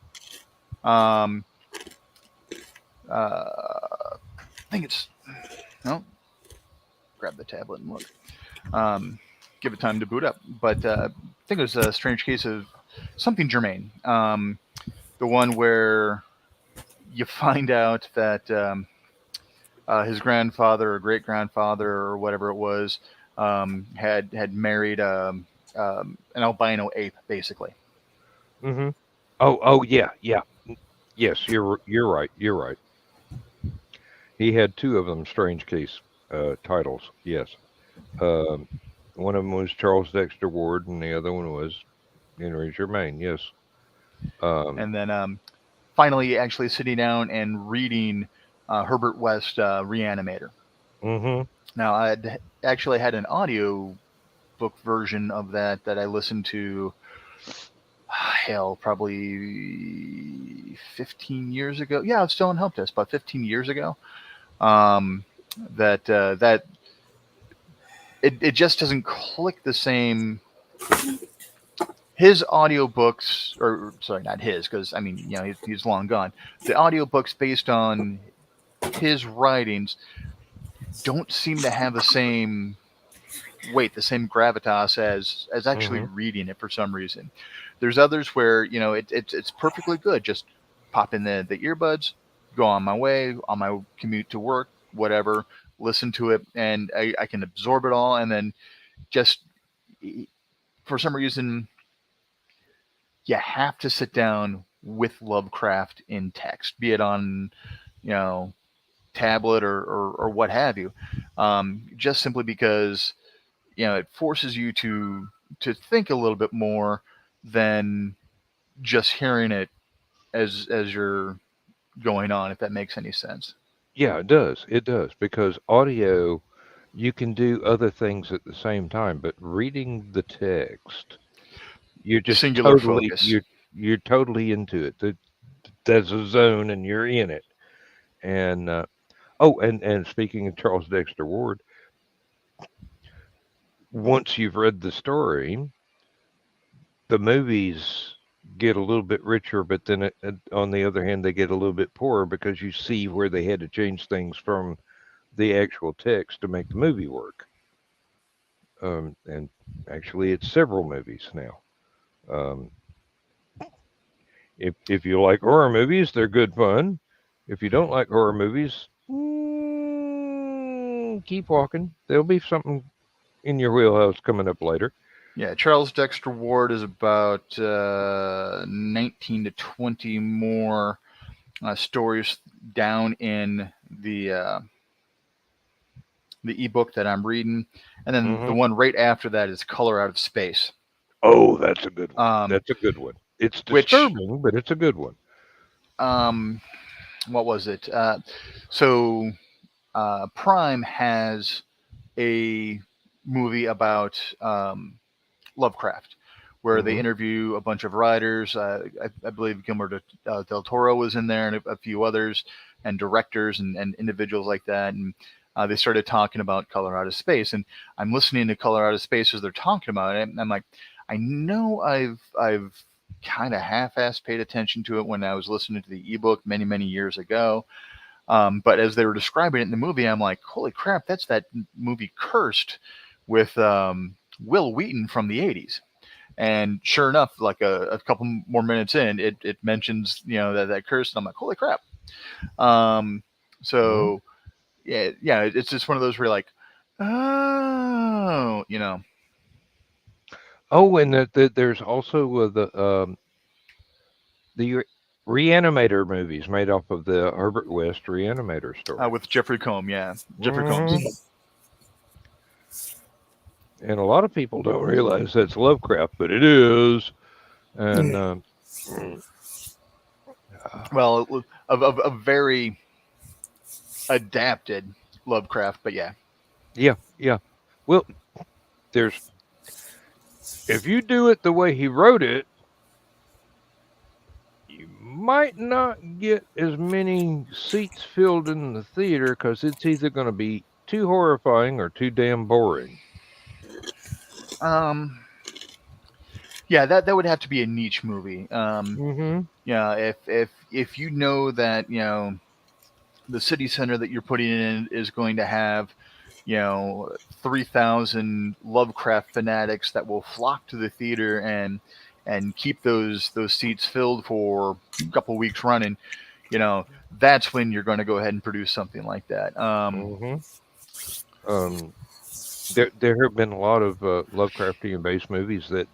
Um, I think it's no. Grab the tablet and look. Give it time to boot up. But I think it was a strange case of something Germain. The one where you find out that his grandfather or great grandfather or whatever it was had married an albino ape, basically. Mm-hmm. Oh yeah, yeah. Yes, you're right. You're right. He had two of them strange case titles. Yes. Um, one of them was Charles Dexter Ward, and the other one was Henry Germain. Yes. Um, And then finally, actually sitting down and reading Herbert West Reanimator. mm-hmm. Now, I'd actually had an audio book version of that I listened to, hell, probably 15 years ago. Yeah, I was still in help desk, about 15 years ago. Um, that it just doesn't click the same. His audiobooks, or sorry, not his, because I mean, you know, he's long gone. The audiobooks based on his writings don't seem to have the same weight, the same gravitas as actually Mm-hmm. reading it for some reason. There's others where, you know, it's perfectly good. Just pop in the earbuds, go on my way, on my commute to work, whatever, listen to it, and I can absorb it all. And then just for some reason, you have to sit down with Lovecraft in text, be it on, you know, tablet or what have you, just simply because, you know, it forces you to think a little bit more than just hearing it as you're going on, if that makes any sense. Yeah, it does. It does because audio, you can do other things at the same time, but reading the text, you're just Singular totally focus. you're totally into it. There's a zone, and you're in it. And oh, and speaking of Charles Dexter Ward, once you've read the story, the movies get a little bit richer, but then on the other hand, they get a little bit poorer because you see where they had to change things from the actual text to make the movie work. And actually, it's several movies now. Um, if you like horror movies, they're good fun. If you don't like horror movies, keep walking. There'll be something in your wheelhouse coming up later. Yeah, Charles Dexter Ward is about 19 to 20 more stories down in the ebook that I'm reading, and then the Hmm. one right after that is Color Out of Space, Oh, that's a good one. um, That's a good one. It's which disturbing, but it's a good one. um, what was it? So Prime has a movie about Lovecraft, where they Hmm. interview a bunch of writers. I believe Guillermo del Toro was in there, and a few others, and directors and individuals like that. And they started talking about Color Out of Space, and I'm listening to Color Out of Space as they're talking about it, and I'm like, I know I've kind of half-assed paid attention to it when I was listening to the ebook many years ago. But as they were describing it in the movie, I'm like, holy crap, that's that movie Cursed with Will Wheaton from the 80s. And sure enough, like a couple more minutes in, it mentions, you know, that Cursed. And I'm like, holy crap. Um, Hmm. so yeah, it's just one of those where you're like, oh, you know. Oh, and there's also the Reanimator movies made off of the Herbert West Reanimator story. With Jeffrey Combs, yeah, Jeffrey Hmm. Combs. And a lot of people don't realize that's Lovecraft, but it is. And Yeah. mm, Well, a very adapted Lovecraft, but yeah. yeah, yeah. Well, there's if you do it the way he wrote it, you might not get as many seats filled in the theater because it's either going to be too horrifying or too damn boring. Um, yeah, that would have to be a niche movie. Mm-hmm. Yeah, if you know that the city center that you're putting in is going to have 3,000 Lovecraft fanatics that will flock to the theater and keep those seats filled for a couple weeks running, that's when you're going to go ahead and produce something like that. Mm-hmm. There have been a lot of Lovecraftian based movies that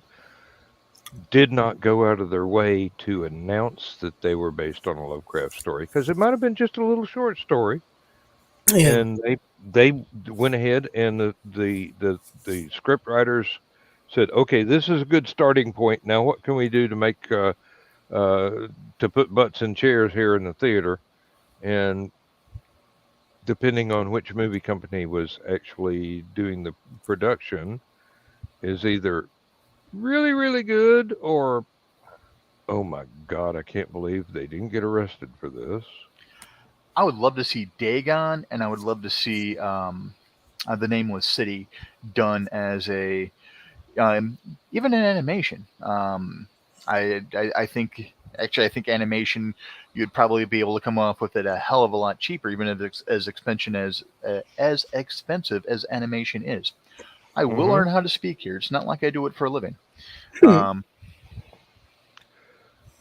did not go out of their way to announce that they were based on a Lovecraft story because it might have been just a little short story, Yeah. and they went ahead and the script writers said, okay, this is a good starting point. Now, what can we do to make to put butts in chairs here in the theater? And depending on which movie company was actually doing the production, is either really, really good or, oh my God, I can't believe they didn't get arrested for this. I would love to see Dagon, and I would love to see the Nameless City done as a even in animation. I think actually I think animation you'd probably be able to come up with it a hell of a lot cheaper, even if it's as expensive as animation is. I will Mm-hmm. learn how to speak here. It's not like I do it for a living. Hmm. Um,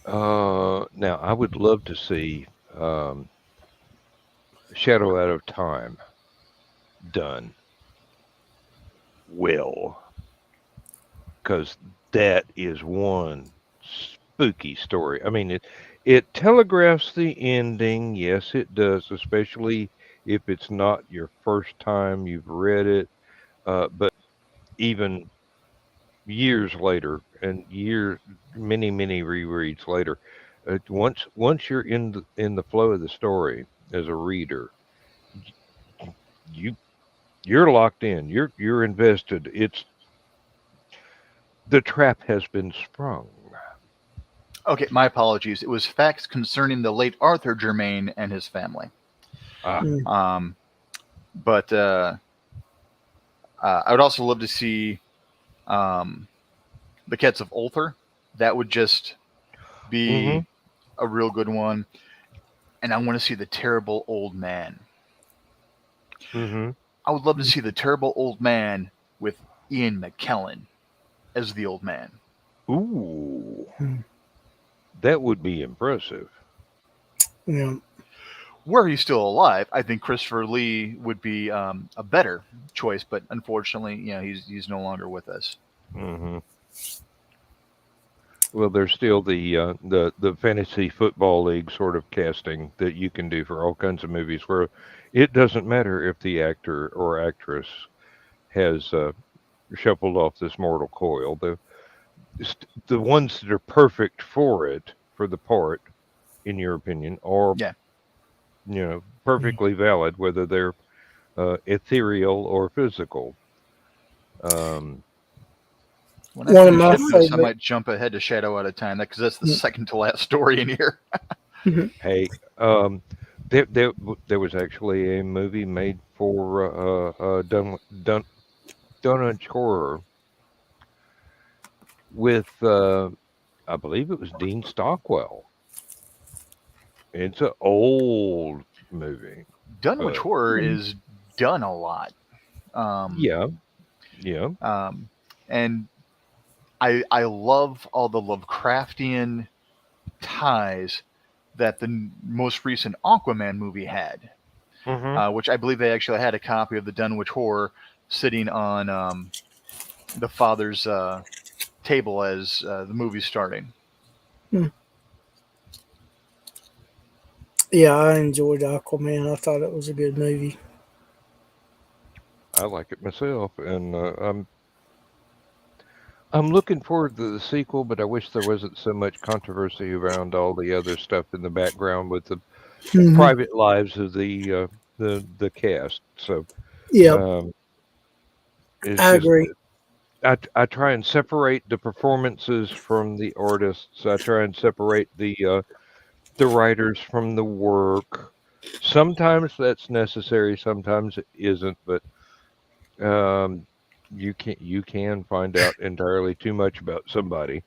Now, I would love to see um, Shadow Out of Time done well, because that is one spooky story. I mean, it telegraphs the ending. Yes, it does, especially if it's not your first time you've read it. But even years later, and many rereads later, once you're in the flow of the story as a reader, you you're locked in. You're invested. It's the trap has been sprung. okay, my apologies. It was facts concerning the late Arthur Germain and his family. Ah, Hmm. Um, but I would also love to see um, the Cats of Ulthar. That would just mm-hmm, be a real good one. And I want to see the Terrible Old Man. mm-hmm. I would love to see the Terrible Old Man with Ian McKellen as the old man. Ooh, Hmm. that would be impressive. Yeah. Were he still alive, I think Christopher Lee would be a better choice, but unfortunately, he's no longer with us. Mm-hmm. Well, there's still the fantasy football league sort of casting that you can do for all kinds of movies where it doesn't matter if the actor or actress has shuffled off this mortal coil. The ones that are perfect for it, for the part, in your opinion, are Yeah. perfectly valid, whether they're ethereal or physical. Um, When I One of finish my hitting this, I favorite. might jump ahead to Shadow Out of Time, because that's the second to last story in here. Mhm. hey, there was actually a movie made for Dunwich Horror with I believe it was Dean Stockwell. It's an old movie, Dunwich but Horror is done a lot. Um, yeah, yeah. um, and I love all the Lovecraftian ties that the most recent Aquaman movie had, Mhm. which I believe they actually had a copy of the Dunwich Horror sitting on the father's table as the movie's starting. Hmm. Yeah, I enjoyed Aquaman. I thought it was a good movie. I like it myself, and I'm looking forward to the sequel, but I wish there wasn't so much controversy around all the other stuff in the background with the Hmm. private lives of the cast. So Yeah, um, it's I just agree. I try and separate the performances from the artists. I try and separate the writers from the work. Sometimes that's necessary, sometimes it isn't, but um, you can find out entirely too much about somebody.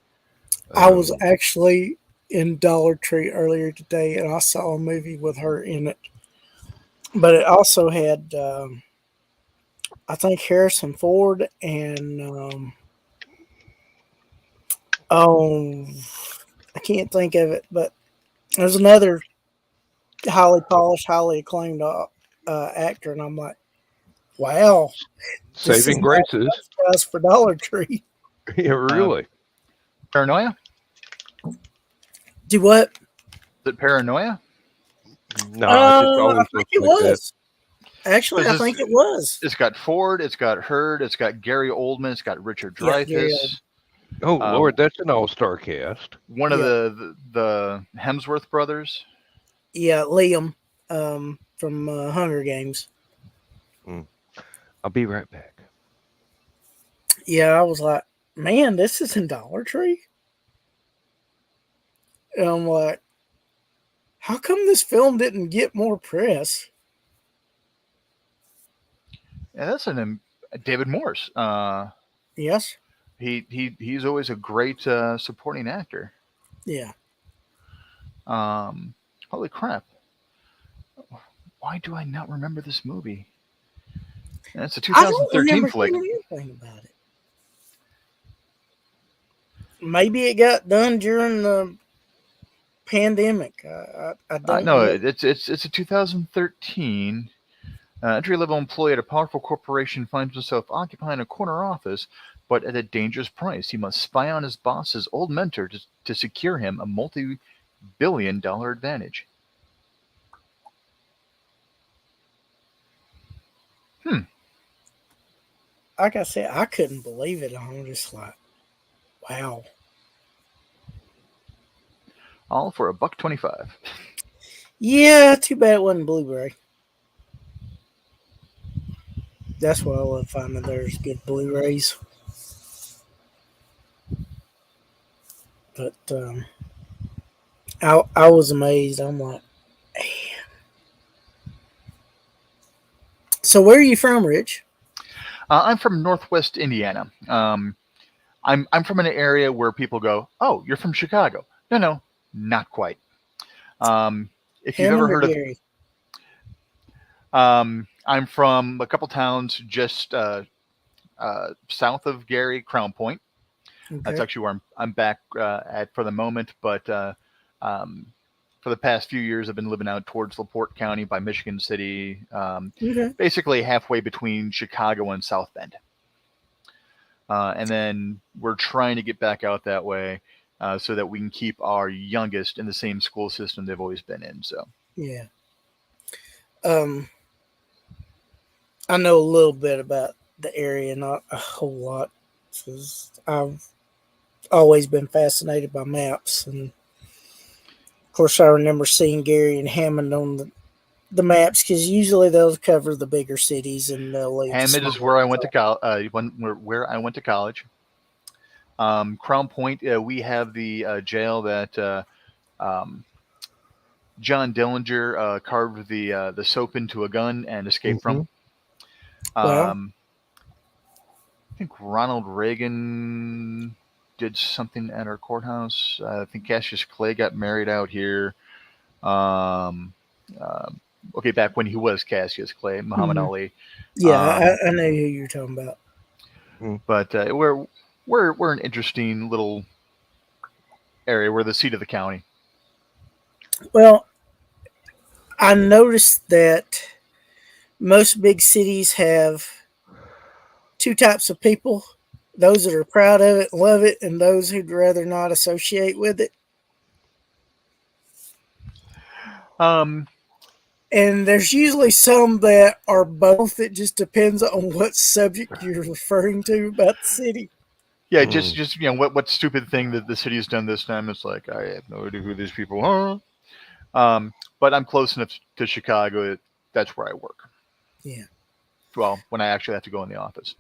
I was Um, actually in Dollar Tree earlier today, and I saw a movie with her in it. But it also had, I think, Harrison Ford and oh, I can't think of it, but there's another highly polished, highly acclaimed actor, and I'm like, wow, this is Saving not Graces. just for Dollar Tree. Yeah, Uh, really. Paranoia? Do what? Is it Paranoia? Nah, it just I always think looks it like that. was. Actually, I Because think it was. it's got Ford, it's got Hurd, it's got Gary Oldman, it's got Richard Yeah, Gary Oldman. Dreyfuss. Oh Uh, Lord, that's an all-star cast. one of Yeah, the Hemsworth brothers. yeah, Liam from Hunger Games. Mm. I'll be right back. Yeah, I was like, man, this is in Dollar Tree. And I'm like, how come this film didn't get more press? Yeah, that's David Morse. Yes. He's always a great supporting actor. Yeah. Holy crap! Why do I not remember this movie? And it's a I don't 2013 remember flick. hearing anything about it. Maybe it got done during the pandemic. I don't No, know. it's a 2013. Entry-level employee at a powerful corporation finds himself occupying a corner office, but at a dangerous price. He must spy on his boss's old mentor to secure him a multi-billion-dollar advantage. Hmm. Like I said, I couldn't believe it. I'm just like, wow. All for $1.25. Yeah, too bad it wasn't Blu-ray. That's what I love finding. There's good Blu-rays. But I was amazed. I'm like, so where are you from, Rich? I'm from Northwest Indiana. I'm from an area where people go, "Oh, you're from Chicago." No, no, not quite. If you've ever Hammond or heard of, Gary? I'm from a couple towns just south of Gary, Crown Point. That's Okay. actually where I'm back at for the moment. But um, for the past few years, I've been living out towards LaPorte County by Michigan City, Okay. basically halfway between Chicago and South Bend. And then we're trying to get back out that way so that we can keep our youngest in the same school system they've always been in. So, Yeah. Um, I know a little bit about the area, not a whole lot, because I've always been fascinated by maps, and of course, I remember seeing Gary and Hammond on the maps because usually they'll cover the bigger cities and they'll leave the Hammond is smaller where I ones went to off. college. Where I went to college. Crown Point, we have the jail that um, John Dillinger carved the soap into a gun and escaped from. Hmm. Well, Um, I think Ronald Reagan did something at our courthouse. I think Cassius Clay got married out here. Um, uh, okay, back when he was Cassius Clay, Muhammad mhm. Ali. Yeah, Um, I know who you're talking about. but we're an interesting little area. We're the seat of the county. Well, I noticed that most big cities have two types of people: those that are proud of it and love it, and those who'd rather not associate with it. Um, And there's usually some that are both. It just depends on what subject you're referring to about the city. yeah, Mm. just what stupid thing that the city has done this time? It's like I have no idea who these people are. But I'm close enough to Chicago. That's where I work. Yeah. Well, when I actually have to go in the office.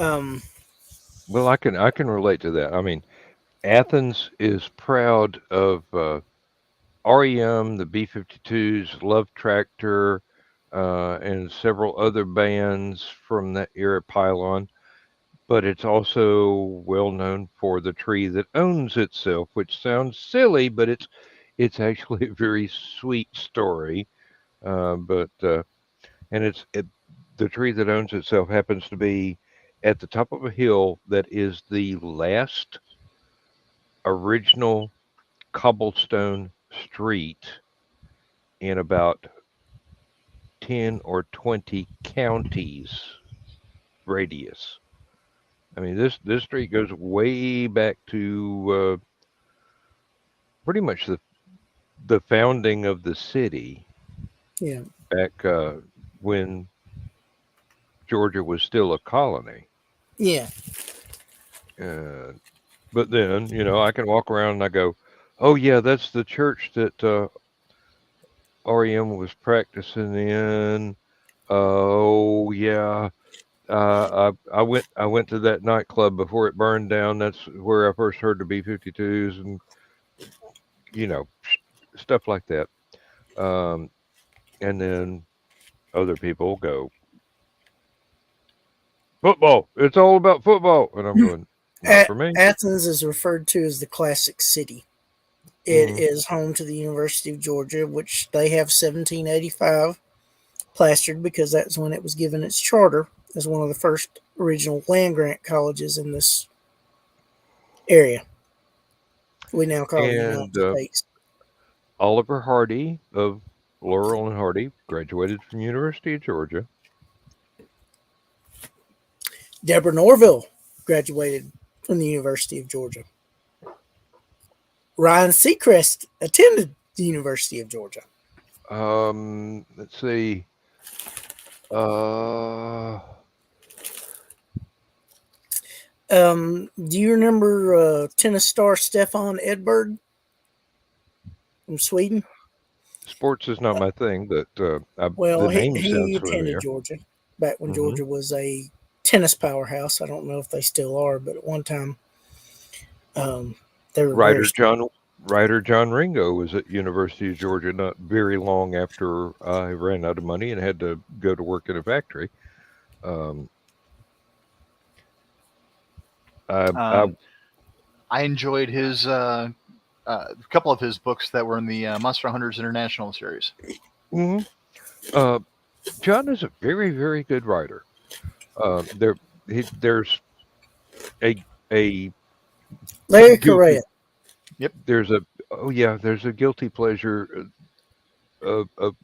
Um, Well, I can relate to that. I mean, Athens is proud of REM, the B-52s, Love Tractor, and several other bands from that era pylon. But it's also well known for the tree that owns itself, which sounds silly, but it's actually a very sweet story. But and the tree that owns itself happens to be at the top of a hill that is the last original cobblestone street in about 10 or 20 counties radius. I mean, this street goes way back to pretty much the founding of the city yeah, back when Georgia was still a colony. yeah, Uh, but then, I can walk around and I go, oh, yeah, that's the church that REM was practicing in. Oh, yeah. I went to that nightclub before it burned down. That's where I first heard the B-52s and, you know, stuff like that. Um, and then other people go, football. It's all about football. And I'm going, not for me. Athens is referred to as the classic city. It Mm. is home to the University of Georgia, which they have 1785 plastered because that's when it was given its charter as one of the first original land grant colleges in this area. We now call the And United States. Oliver Hardy of Laurel and Hardy graduated from University of Georgia. Deborah Norville graduated from the University of Georgia. Ryan Seacrest attended the University of Georgia. Let's see. Uh, Do you remember tennis star Stefan Edberg from Sweden? Sports is not my thing, but Well, the he, name he sounds attended familiar. Georgia back when Hmm. Georgia was a tennis powerhouse. I don't know if they still are, but at one time um, they were very Writer strong. John Writer John Ringo was at University of Georgia not very long after I ran out of money and had to go to work in a factory. Um, I Um, I enjoyed his a couple of his books that were in the Monster Hunters International series. mhm. uh, John is a very very good writer. There there's a Larry guilty Correa. Yep. there's a oh yeah there's a guilty pleasure of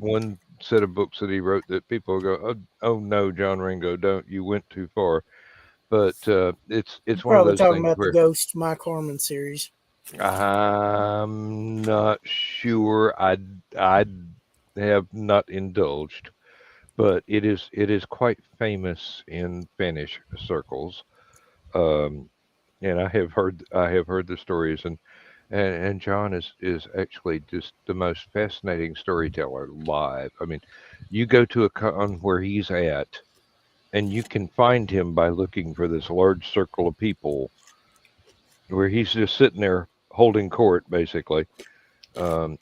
one set of books that he wrote that people go, oh no, John Ringo, don't, you went too far. But You're it's one of probably those talking things about the where Ghost Mike Harmon series. I'm not sure. I have not indulged, but it is quite famous in Finnish circles. Um, and I have heard the stories, and John is actually just the most fascinating storyteller live. I mean, you go to a con where he's at, and you can find him by looking for this large circle of people where he's just sitting there holding court, basically. Um,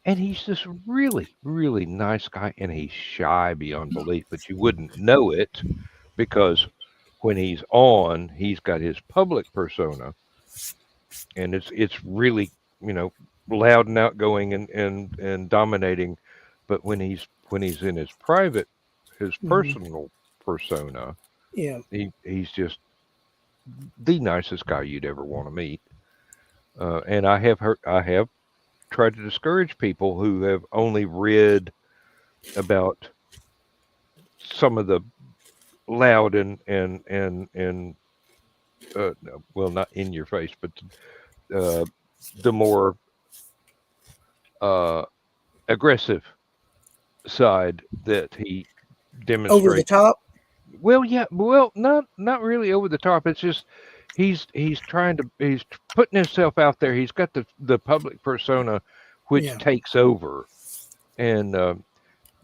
and he's this really, really nice guy, and he's shy beyond belief, but you wouldn't know it because when he's on, he's got his public persona, and it's really loud and outgoing and dominating. But when he's in his Hmm. personal persona, Yeah. he's just the nicest guy you'd ever want to meet. And I have tried to discourage people who have only read about some of the loud and no, well, not in your face, but uh, the more uh, aggressive side that he Over the demonstrates. top. Well, yeah, well, not really over the top. It's just he's putting himself out there. He's got the public persona, which Yeah. takes over, and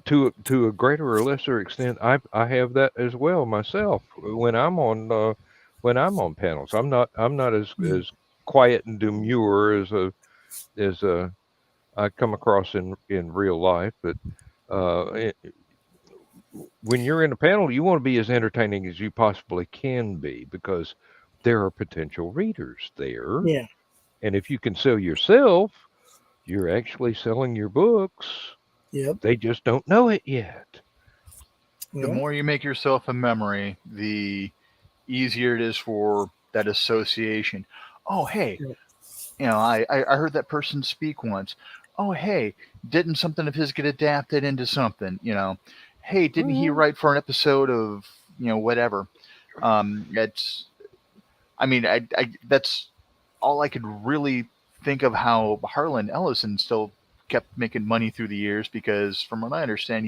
to a greater or lesser extent, I have that as well myself when I'm on panels. I'm not as quiet and demure as I come across in real life, but uh, when you're in a panel, you want to be as entertaining as you possibly can be because there are potential readers there. Yeah. And if you can sell yourself, you're actually selling your books. Yep. They just don't know it yet. The Well, more you make yourself a memory, the easier it is for that association. Oh, hey, yeah. I heard that person speak once. Oh, hey, didn't something of his get adapted into something? Hey, didn't he Mhm. write for an episode of whatever? It's I mean, that's all I could really think of how Harlan Ellison still kept making money through the years because, from what I understand,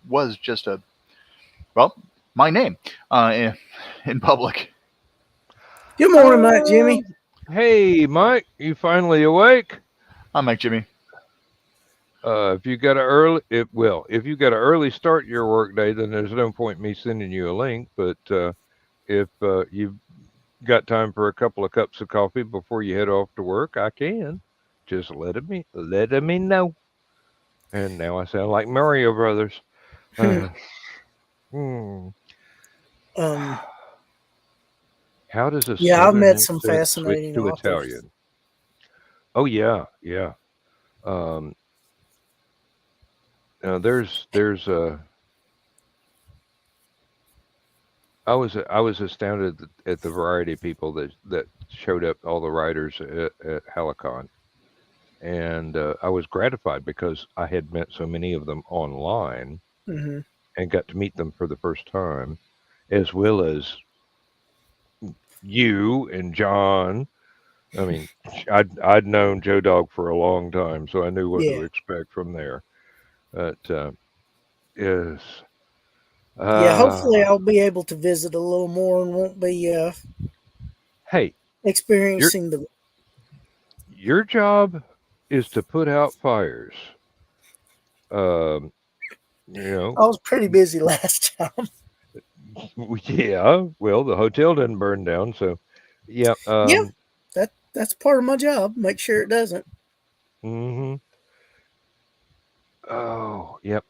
was just well, my name in public. Good morning, Mike Uh, Jimmy. hey, Mike, you finally awake? I'm Mike Jimmy. If you got a early, if you got an early start your workday, then there's no point in me sending you a link. But if you've got time for a couple of cups of coffee before you head off to work, I can. Just let me know. And now I sound like Mario Brothers. Uh, hmm. um, How does a yeah, I've Southern met some accent switch fascinating to authors. Italian? Oh yeah, yeah. Um, there's I was astounded at the variety of people that showed up, all the writers at Hallowcon, and I was gratified because I had met so many of them online Hmm. and got to meet them for the first time, as well as you and John. I mean, I'd known Joe Dog for a long time, so I knew what to Yeah. expect from there. But yes, Yeah, hopefully uh, I'll be able to visit a little more and won't be hey, your experiencing the. your job is to put out fires. Um, you know, I was pretty busy last time. yeah. Well, the hotel didn't burn down, so yeah. Yeah, that's part of my job. Make sure it doesn't. Hmm. Oh, yep.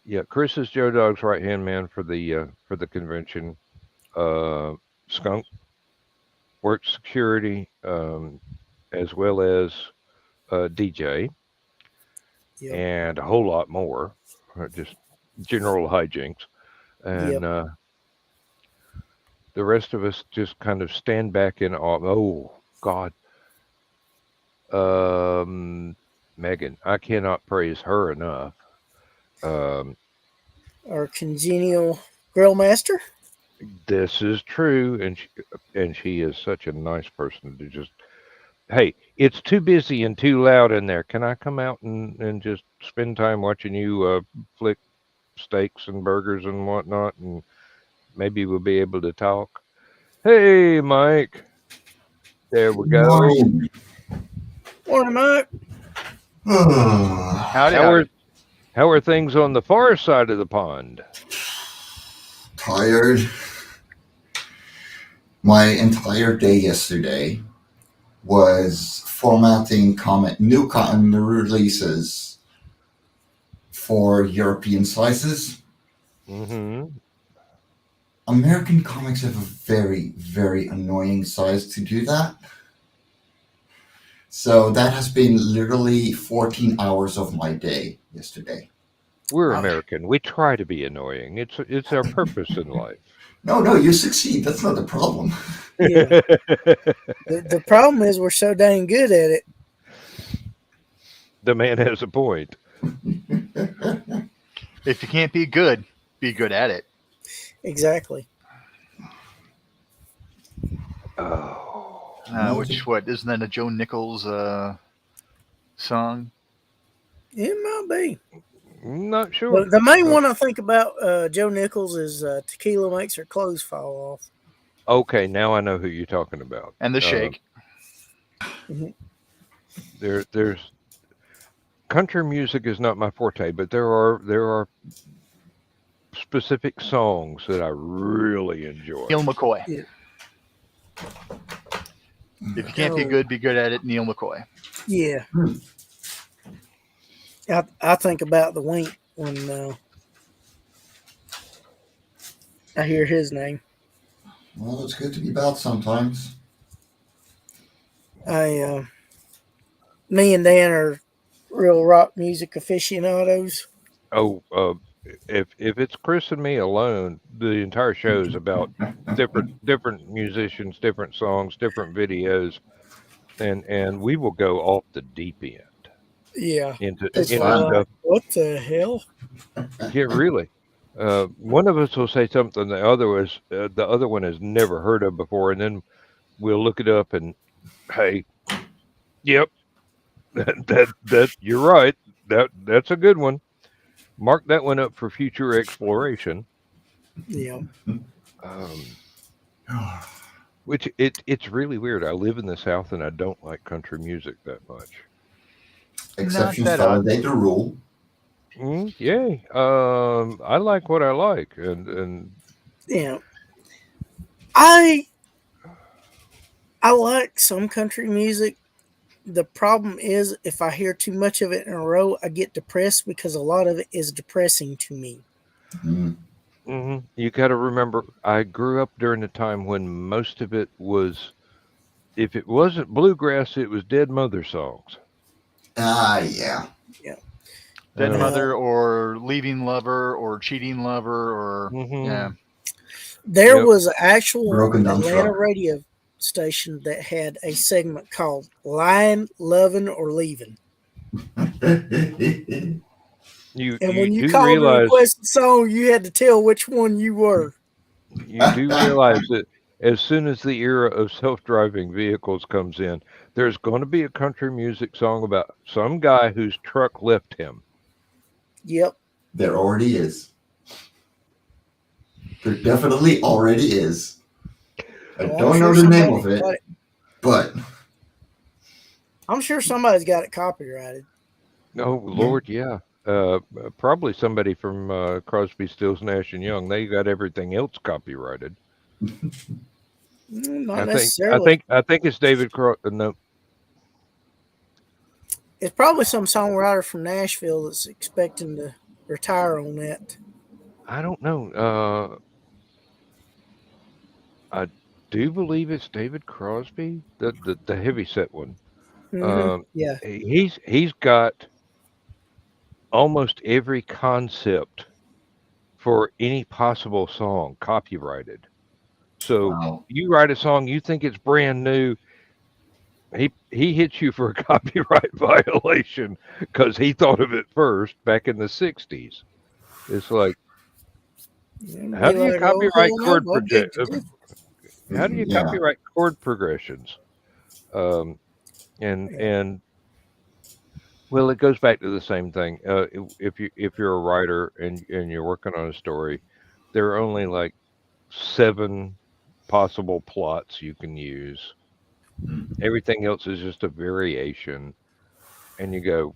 Yeah. Chris is Joe Dog's right hand man for the convention. Uh, Skunk works security, as well as DJ, Yep. and a whole lot more. Just general hijinks, and Yep. the rest of us just kind of stand back in awe. Oh God, um, Megan, I cannot praise her enough. Um, Our congenial grill master. this is true, and she is such a nice person to just. Hey, it's too busy and too loud in there. Can I come out and just spend time watching you flick steaks and burgers and whatnot, and maybe we'll be able to talk? Hey, Mike. There we Good go. morning. Morning, Mike. Howdy, How howdy. are how are things on the far side of the pond? Tired. My entire day yesterday was formatting new releases for European slices. Mm-hmm. American comics have a very, very annoying size to do that. So that has been literally 14 hours of my day yesterday. We're Ouch. American. We try to be annoying. It's our purpose in life. No, you succeed. That's not the problem. Yeah. The problem is we're so dang good at it. The man has a point. If you can't be good at it. Exactly. Oh, No, What isn't that a Joe Nichols song? It might be. not But sure. the main Uh, one I think about Joe Nichols is tequila makes her clothes fall off. okay, now I know who you're talking about. And the shake. Mhm. There's country music is not my forte, but there are specific songs that I really enjoy. Neil McCoy. Yeah. If you can't Oh, be good at it. Neil McCoy. yeah. I think about the Wink when I hear his name. Well, it's good to be bad sometimes. Me and Dan are real rock music aficionados. Oh, if it's Chris and me alone, the entire show is about different musicians, different songs, different videos, and we will go off the deep end Yeah. into It's People into are fun. like, stuff. what the hell? Yeah, really. One of us will say something the other one has never heard of before, and then we'll look it up and hey, yep, that you're right. That's a good one. Mark that one up for future exploration. Yeah. Um, which it's really weird. I live in the South and I don't like country music that much. Not Exceptions that odd. validate the rule. Yay. I like what I like, and Yeah. I like some country music. The problem is if I hear too much of it in a row, I get depressed because a lot of it is depressing to me. Mm. you got to remember, I grew up during a time when most of it was, if it wasn't bluegrass, it was Dead Mother songs. Ah, yeah. Yeah. Dead Um, Now, mother or leaving lover or cheating lover or yeah. hmm there Yep. was an actual Broken down Atlanta truck. radio station that had a segment called Lying, Loving, or Leaving. And You when you do called to realize request a song, you had to tell which one you were. you do realize that as soon as the era of self-driving vehicles comes in, there's going to be a country music song about some guy whose truck left him. Yep. There already is. There definitely already is. I Well, don't know the name of it, got it. but I'm sure somebody's got it copyrighted. Oh Lord, yeah. Probably somebody from Crosby, Stills, Nash and Young. They got everything else copyrighted. Not I think I necessarily. think I think it's David no, It's probably some songwriter from Nashville that's expecting to retire on that. I don't know. I do believe it's David Crosby, the heavy set one. Um, Yeah. he's got almost every concept for any possible song copyrighted. So wow. you write a song, you think it's brand new, he hits you for a copyright violation because he thought of it first back in the '60s. It's like, And how be do you like, oh, copyright hell no, chord I beg project? to differ. How do you Yeah. copyright chord progressions? Um, Yeah. and well, it goes back to the same thing. If you're a writer and you're working on a story, there are only like 7 possible plots you can use. Everything else is just a variation, and you go,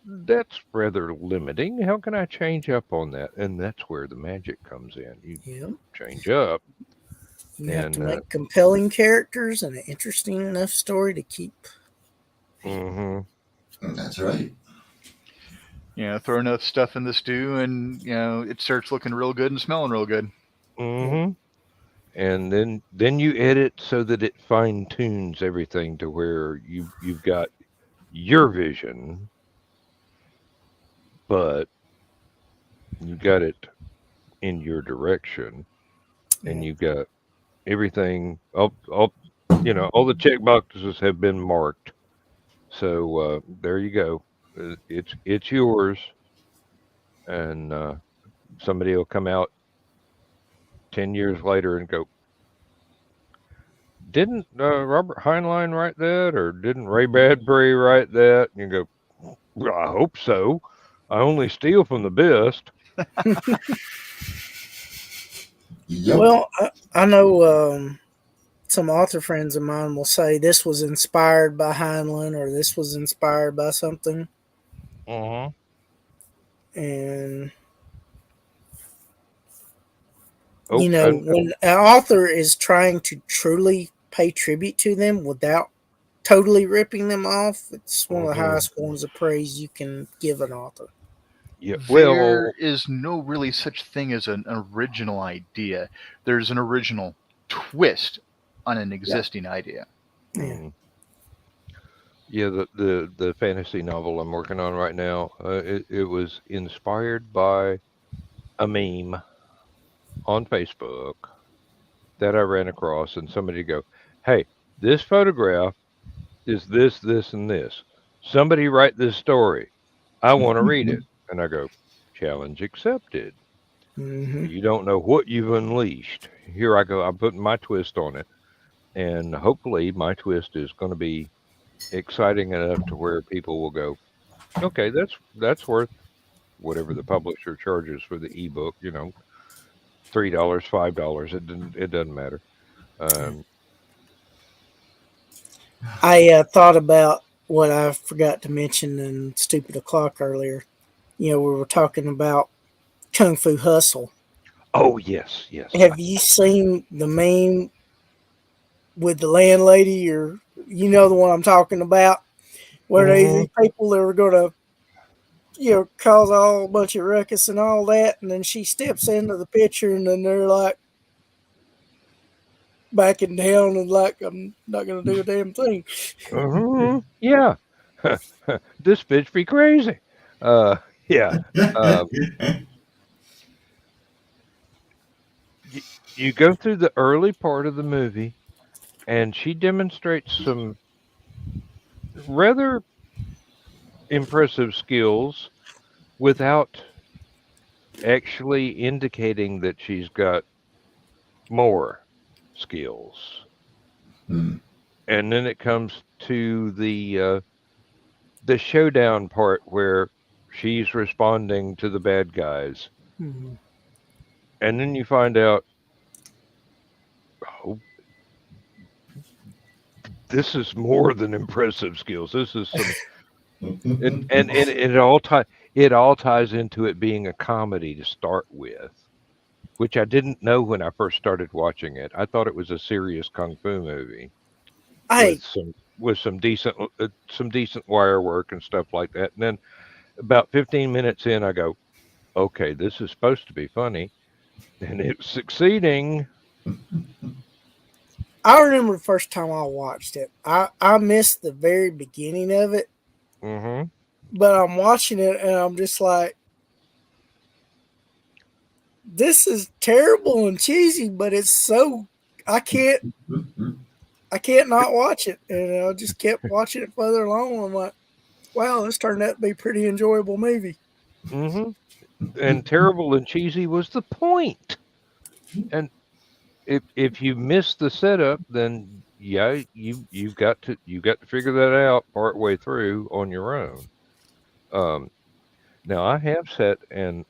that's rather limiting. How can I change up on that? And that's where the magic comes in. You Yeah. change up, You have to and make compelling characters and an interesting enough story to keep. hmm That's right. Throw enough stuff in the stew and it starts looking real good and smelling real good. Yeah. hmm and then you edit so that it fine tunes everything to where you've got your vision, but you got it in your direction, and Yeah. you got everything. All the check boxes have been marked. So there you go. It's yours, and somebody will come out 10 years later and go, "Didn't Robert Heinlein write that, or didn't Ray Bradbury write that?" And you go, "Well, I hope so. I only steal from the best." Yep. Well, I know some author friends of mine will say this was inspired by Heinlein or this was inspired by something. Uh-huh. And Oh, when an author is trying to truly pay tribute to them without totally ripping them off, it's one of the mhm. highest forms of praise you can give an author. Yeah. There Well, is no really such thing as an original idea. There's an original twist on an existing idea. Yeah. mm, yeah. The fantasy novel I'm working on right now. It was inspired by a meme on Facebook that I ran across, and somebody go, "Hey, this photograph is this, this, and this. Somebody write this story. I want to read it." And I go, "Challenge accepted. Hmm. You don't know what you've unleashed. Here I go. I'm putting my twist on it, and hopefully my twist is going to be exciting enough to where people will go, okay, that's worth whatever the publisher charges for the ebook. $3, $5. It doesn't matter. Um, I thought about what I forgot to mention in Stupid O'Clock earlier. We were talking about Kung Fu Hustle. oh yes, yes. Have you seen the meme with the landlady, or the one I'm talking about, where these Mhm. people that were going to cause all a bunch of ruckus and all that, and then she steps into the picture, and then they're like backing down and like, I'm not going to do a damn thing. Yeah. This bitch be crazy. Uh, yeah. Um, you, you go through the early part of the movie, and she demonstrates some rather impressive skills without actually indicating that she's got more skills. Hmm. And then it comes to the showdown part where she's responding to the bad guys, Mhm. and then you find out, oh, this is more than impressive skills. This is some, and it all ties into it being a comedy to start with, which I didn't know when I first started watching it. I thought it was a serious kung fu movie with Hey, some decent wire work and stuff like that. And then about 15 minutes in, I go, okay, this is supposed to be funny, and it's succeeding. I remember the first time I watched it. I missed the very beginning of it, Hmm. but I'm watching it and I'm just like, this is terrible and cheesy, but it's so I can't I can't not watch it, and I just kept watching it further along. I'm like, wow, this turned out to be a pretty enjoyable movie. Hmm. And terrible and cheesy was the point. And if you miss the setup, then yeah, you've got to figure that out part way through on your own. Um, Now I have sat and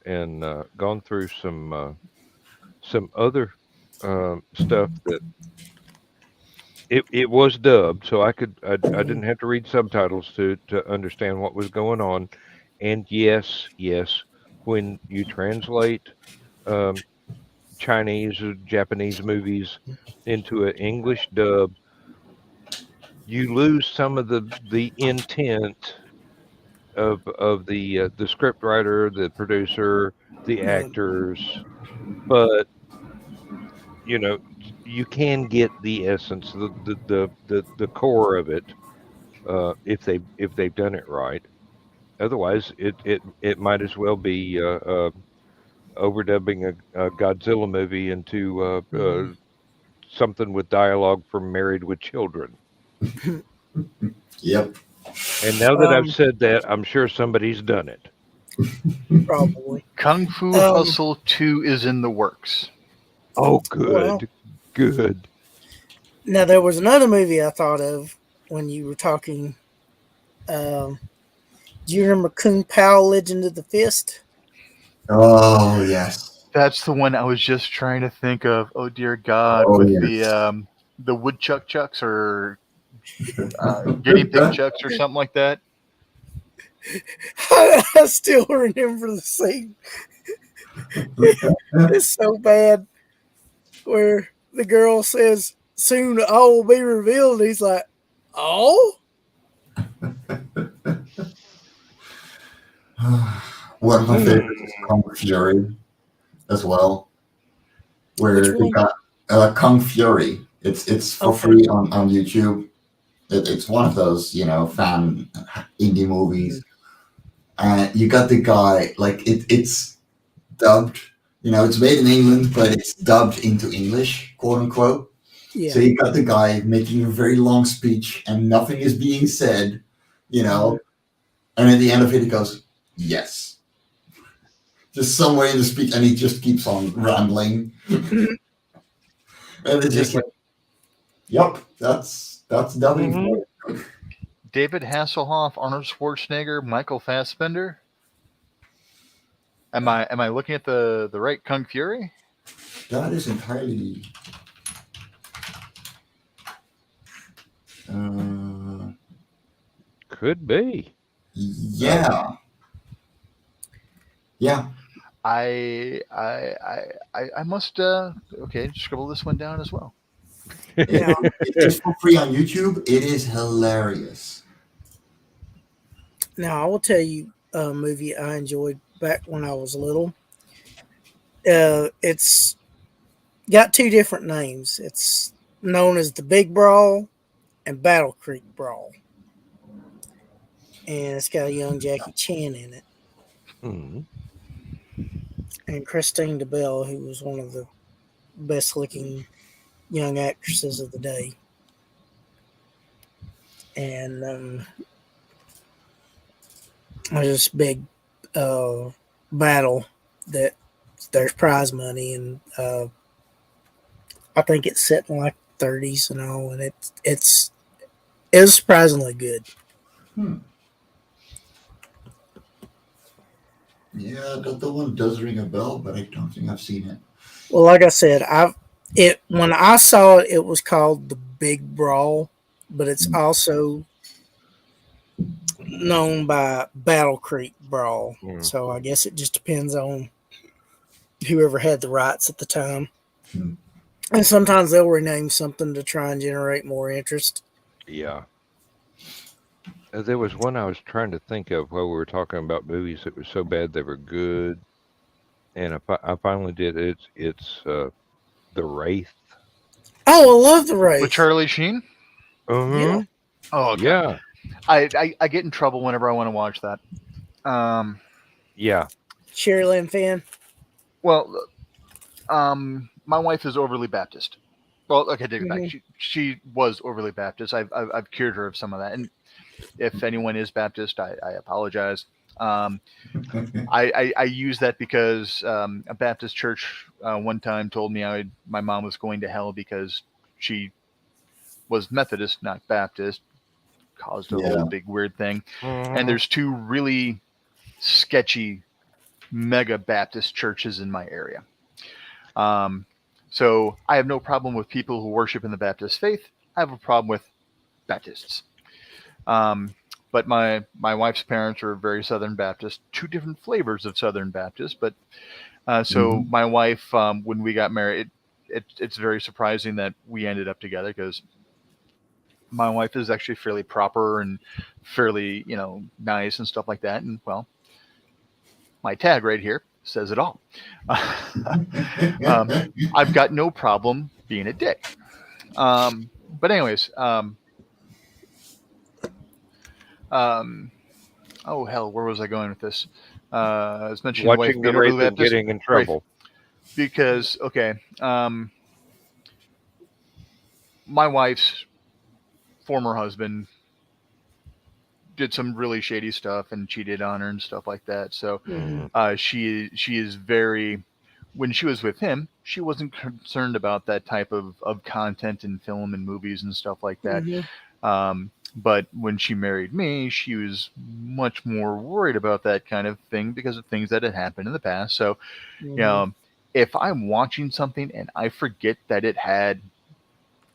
gone through some other stuff that it was dubbed, so I didn't have to read subtitles to understand what was going on. And yes, yes, when you translate um, Chinese or Japanese movies into an English dub, you lose some of the intent of the script writer, the producer, the Yeah. actors, but you can get the essence, the core of it, if they've done it right. Otherwise, it might as well be overdubbing a Godzilla movie into Mhm. something with dialogue from Married with Children. Yep. And now that I've um, said that, I'm sure somebody's done it. Probably. Kung Fu Um, Hustle 2 is in the works. Oh, well, good, good. now there was another movie I thought of when you were talking. Um, do you remember Kung Pao Legend of the Fist? Oh yes. That's the one I was just trying to think of. Oh dear God, Oh with yes. the woodchuck chucks or guinea pig chucks or something like that. I still remember the scene. It's so bad where the girl says, "Soon all will be revealed." And he's like, "Oh." One of my favorites is Hmm. Kung Fury as well, Which where they one? got Kung Fury. It's for Okay. free on YouTube. It's one of those, fan indie movies. Mhm. And you got the guy, like, it's dubbed. It's made in England, but it's dubbed into English, quote unquote. So Yeah. you got the guy making a very long speech and nothing is being said, you Mhm. know, and at the end of it, he goes, yes. Just somewhere in the speech, and he just keeps on rambling. Mhm. And it's just like, yep, that's dubbing Hmm. for it. David Hasselhoff, Arnold Schwarzenegger, Michael Fassbender. Am I looking at the right Kung Fury? That is entirely. Uh, Could be. yeah. Yeah. I must okay, scribble this one down as well. Now, It's just for free on YouTube. It is hilarious. now I will tell you a movie I enjoyed back when I was little. It's got two different names. It's known as The Big Brawl and Battle Creek Brawl, and it's got a young Jackie Chan in it Hmm. and Christine DeBelle, who was one of the best looking young actresses of the day. And there's this big battle that there's prize money, and I think it's set in like 30s and all, and it was surprisingly good. Hmm. Yeah, the one does ring a bell, but I don't think I've seen it. Well, like I said, I it when I saw it, it was called the Big Brawl, but it's also known by Battle Creek Brawl. Hmm. So I guess it just depends on whoever had the rights at the time. Hmm. And sometimes they'll rename something to try and generate more interest. Yeah. There was one I was trying to think of while we were talking about movies that were so bad they were good, and I finally did. It's The Wraith. Oh, I love the With Wraith. Charlie Sheen? Yeah, Hmm. Oh, okay. Yeah. I get in trouble whenever I want to watch that. Yeah. Sherry Lynn Finn. Well, my wife is overly Baptist. Well, okay, take it back. Hmm. She was overly Baptist. I've cured her of some of that. And if anyone is Baptist, I apologize. I use that because a Baptist church one time told me my mom was going to hell because she was Methodist, not Baptist. Caused a whole Yeah. big weird thing. And Hmm. there's two really sketchy mega Baptist churches in my area. Um, so I have no problem with people who worship in the Baptist faith. I have a problem with Baptists. Um, but my wife's parents are very Southern Baptist, two different flavors of Southern Baptist. But so Mhm. my wife, when we got married, it's very surprising that we ended up together because my wife is actually fairly proper and fairly nice and stuff like that. And well, my tag right here says it all. I've got no problem being a dick. But anyways, um, oh hell, where was I going with this? I was mentioning wife Watching The being overly Wraith and Baptist, getting in right? trouble. Because okay, my wife's former husband did some really shady stuff and cheated on her and stuff like that. So Hmm. she is very. When she was with him, she wasn't concerned about that type of content in film and movies and stuff like that. Hmm. But when she married me, she was much more worried about that kind of thing because of things that had happened in the past. So, Hmm. if I'm watching something and I forget that it had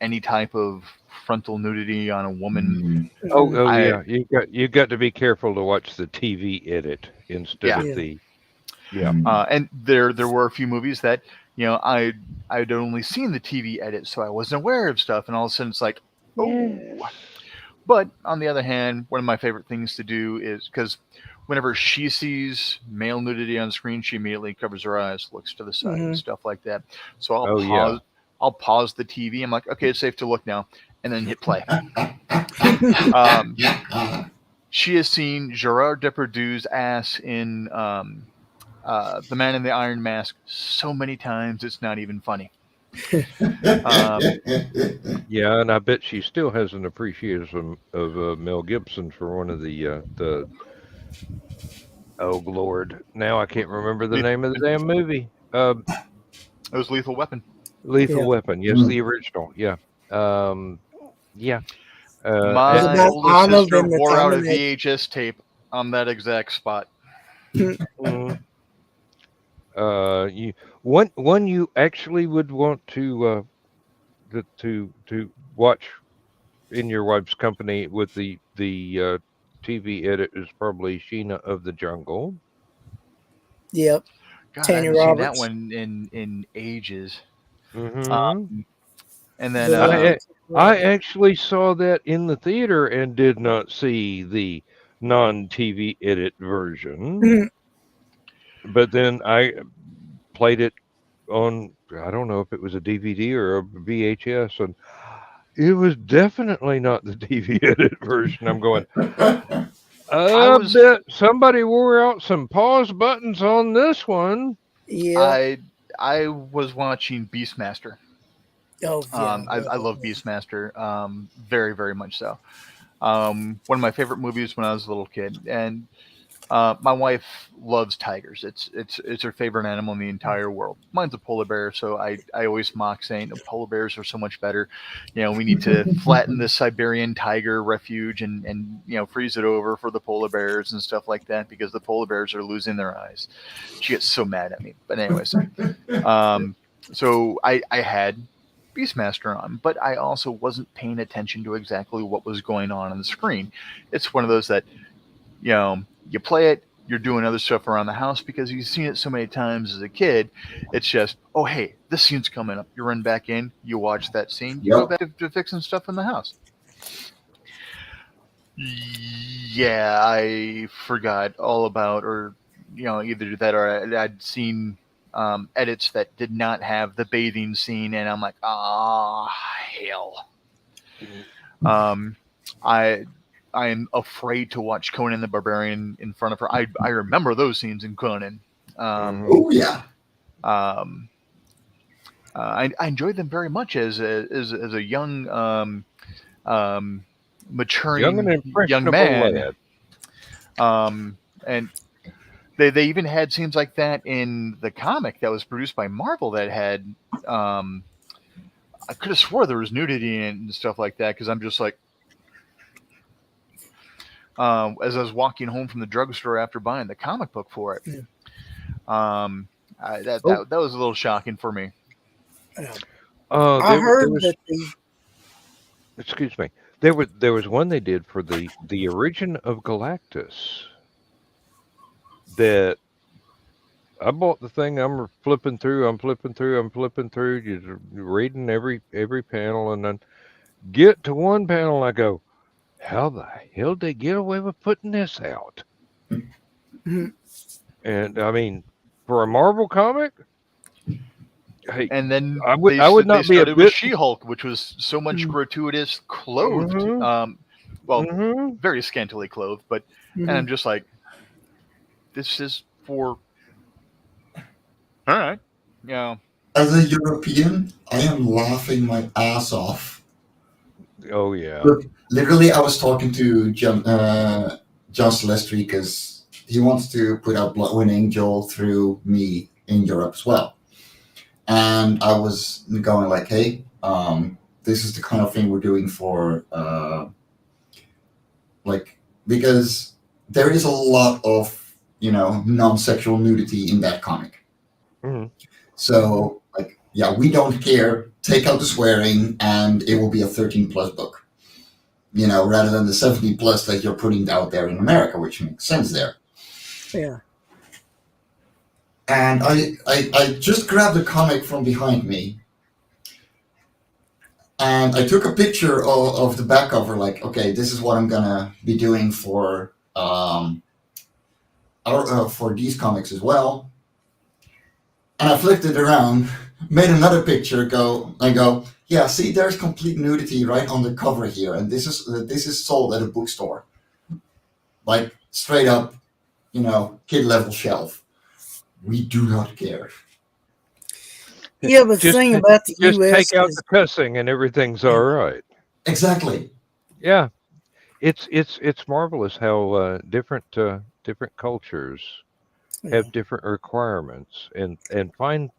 any type of frontal nudity on a woman. Oh I yeah, you got to be careful to watch the TV edit instead yeah, of Yeah. the yeah. and there were a few movies that I'd only seen the TV edit, so I wasn't aware of stuff, and all of a sudden it's like, oh. But on the other hand, one of my favorite things to do is because whenever she sees male nudity on screen, she immediately covers her eyes, looks to the side, and stuff like that. So Oh yeah. I'll pause the TV. I'm like, okay, it's safe to look now, and then hit play. She has seen Gerard Depardieu's ass in The Man in the Iron Mask so many times it's not even funny. Yeah, and I bet she still has an appreciation of Mel Gibson for one of the oh Lord, now I can't remember the name of the damn movie. It was Lethal Weapon. Lethal Yeah. Weapon, yes, the original. Yeah, yeah. My It's about oldest Arnold sister and the wore out a Terminator. VHS tape on that exact spot. Mhm. You one you actually would want to watch in your wife's company with the TV edit is probably Sheena of the Jungle. Yep. God, I Tanya haven't seen that Roberts. one in ages. Mm-hmm. And then The I actually saw that in the theater and did not see the non-TV edit version. But then I played it on, I don't know if it was a DVD or a VHS, and it was definitely not the TV edit version. I'm going, I I was bet somebody wore out some pause buttons on this one. yeah. I was watching Beastmaster. Oh yeah. I love Beastmaster, very very much so. One of my favorite movies when I was a little kid, and my wife loves tigers. It's her favorite animal in the entire world. Mine's a polar bear, so I always mock saying polar bears are so much better. We need to flatten the Siberian tiger refuge and freeze it over for the polar bears and stuff like that because the polar bears are losing their eyes. She gets so mad at me. But anyways, so I had Beastmaster on, but I also wasn't paying attention to exactly what was going on the screen. It's one of those that you play it, you're doing other stuff around the house because you've seen it so many times as a kid. It's just, oh, hey, this scene's coming up. You run back in, you watch that scene, you go back to fixing stuff in the house. Yeah, I forgot all about, or, either that or I'd seen edits that did not have the bathing scene, and I'm like, hell. I am afraid to watch Conan the Barbarian in front of her. I remember those scenes in Conan. Oh yeah. I enjoyed them very much as a young, maturing Young and young impressionable man. lad. And they even had scenes like that in the comic that was produced by Marvel that had. I could have swore there was nudity in it and stuff like that because I'm just like. As I was walking home from the drugstore after buying the comic book for it. That was a little shocking for me. I heard that excuse me. There was one they did for the origin of Galactus that I bought the thing. I'm flipping through, just reading every panel, and then get to one panel, and I go, how the hell did they get away with putting this out? And I mean, for a Marvel comic, hey, and then I would not be a bit. With She-Hulk, which was so much gratuitous, clothed, very scantily clothed, but and I'm just like, this is for, all right, As a European, I am laughing my ass off. Oh yeah. Look, literally, I was talking to John Celestri because he wants to put out Blood Wind Angel through me in Europe as well. And I was going like, hey, this is the kind of thing we're doing for, because there is a lot of, non-sexual nudity in that comic. Mm-hmm. So, we don't care take out the swearing, and it will be a 13 plus book. Rather than the 17 plus that you're putting out there in America, which makes sense there. Yeah. And I just grabbed the comic from behind me, and I took a picture of the back cover, like, okay, this is what I'm gonna be doing for these comics as well. And I flipped it around, made another picture, I go, yeah, see, there's complete nudity right on the cover here, and this is sold at a bookstore, like straight up, kid level shelf. We do not care. Yeah, but the thing about the just U.S. take out is the cussing and everything's all right. Exactly. Yeah, it's marvelous how different cultures have different requirements and find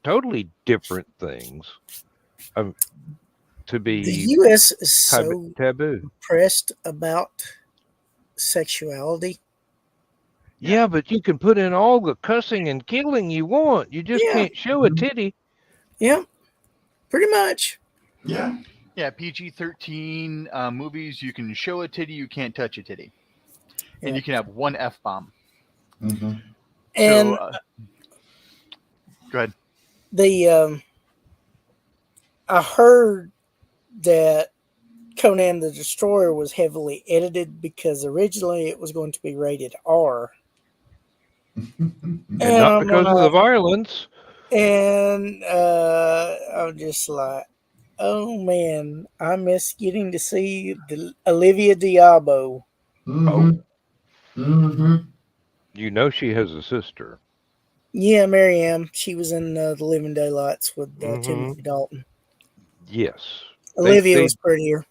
totally different things to be the U.S. is so taboo. pressed about sexuality. Yeah, but you can put in all the cussing and killing you want. You just can't show a titty. Yeah, pretty much. Yeah. Yeah, PG-13 movies, you can show a titty, you can't touch a titty. And you can have one F-bomb. Mm-hmm. And so, go ahead. I heard that Conan the Destroyer was heavily edited because originally it was going to be rated R. And not because of the violence. And I'm just like, oh man, I miss getting to see Olivia Diabo. Mm-hmm. Mm-hmm. She has a sister. Yeah, Marianne. She was in The Living Daylights with Timothy Dalton. Yes. Olivia was prettier.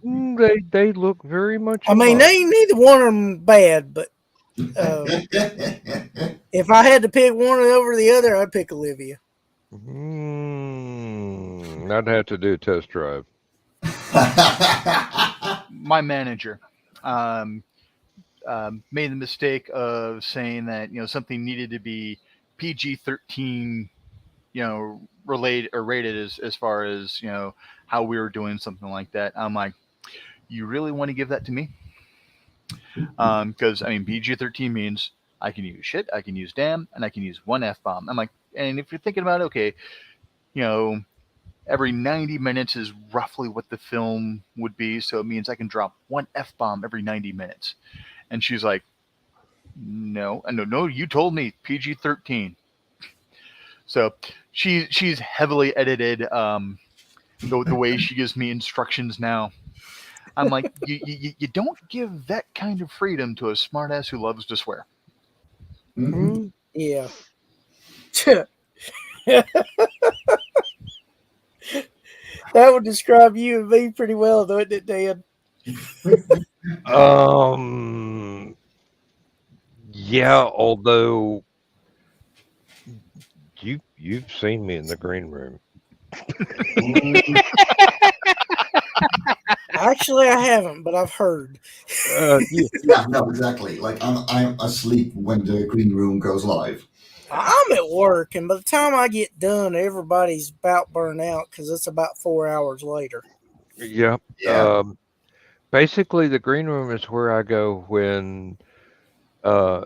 They look very much I mean, neither one of them bad, but if I had to pick one over the other, I'd pick Olivia. I'd have to do a test drive. My manager made the mistake of saying that something needed to be PG-13, related or rated as far as how we were doing something like that. I'm like, you really want to give that to me? Because PG-13 means I can use shit, I can use damn, and I can use one F-bomb. I'm like, and if you're thinking about, okay, every 90 minutes is roughly what the film would be, so it means I can drop one F-bomb every 90 minutes. And she's like, no, you told me PG-13. So she's heavily edited the way she gives me instructions now. I'm like, you don't give that kind of freedom to a smartass who loves to swear. Mm-hmm. Yeah. That would describe you and me pretty well, wouldn't it, Dan? Yeah, although you've seen me in the green room. Actually, I haven't, but I've heard. Yeah, no, exactly. Like I'm asleep when the green room goes live. I'm at work, and by the time I get done, everybody's about burnt out because it's about 4 hours later. Yeah. Basically, the green room is where I go when I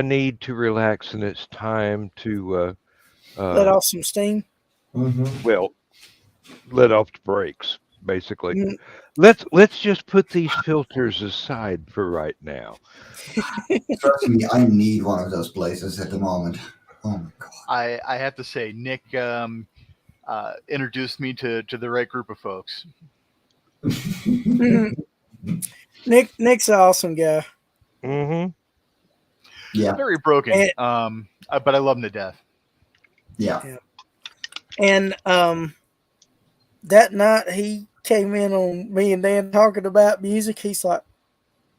need to relax and it's time to let off some steam. Mm-hmm. Well, let off the brakes. Basically, let's just put these filters aside for right now. Trust me, I need one of those places at the moment. Oh my god! I have to say, Nick introduced me to the right group of folks. Nick's an awesome guy. Mm-hmm. Yeah. Very broken, but I love him to death. Yeah. And that night he came in on me and Dan talking about music. He's like,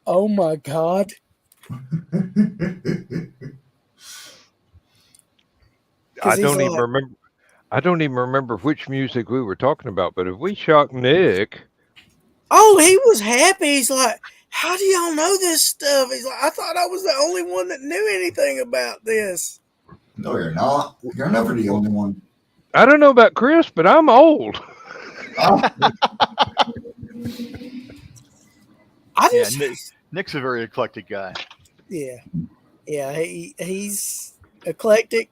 "Oh my god." I don't even remember which music we were talking about, but if we shocked Nick. Oh, he was happy. He's like, "How do y'all know this stuff?" He's like, "I thought I was the only one that knew anything about this." No, you're not. You're never the only one. I don't know about Chris, but I'm old. Oh, I Yeah, just, Nick's a very eclectic guy. yeah, yeah. He's eclectic,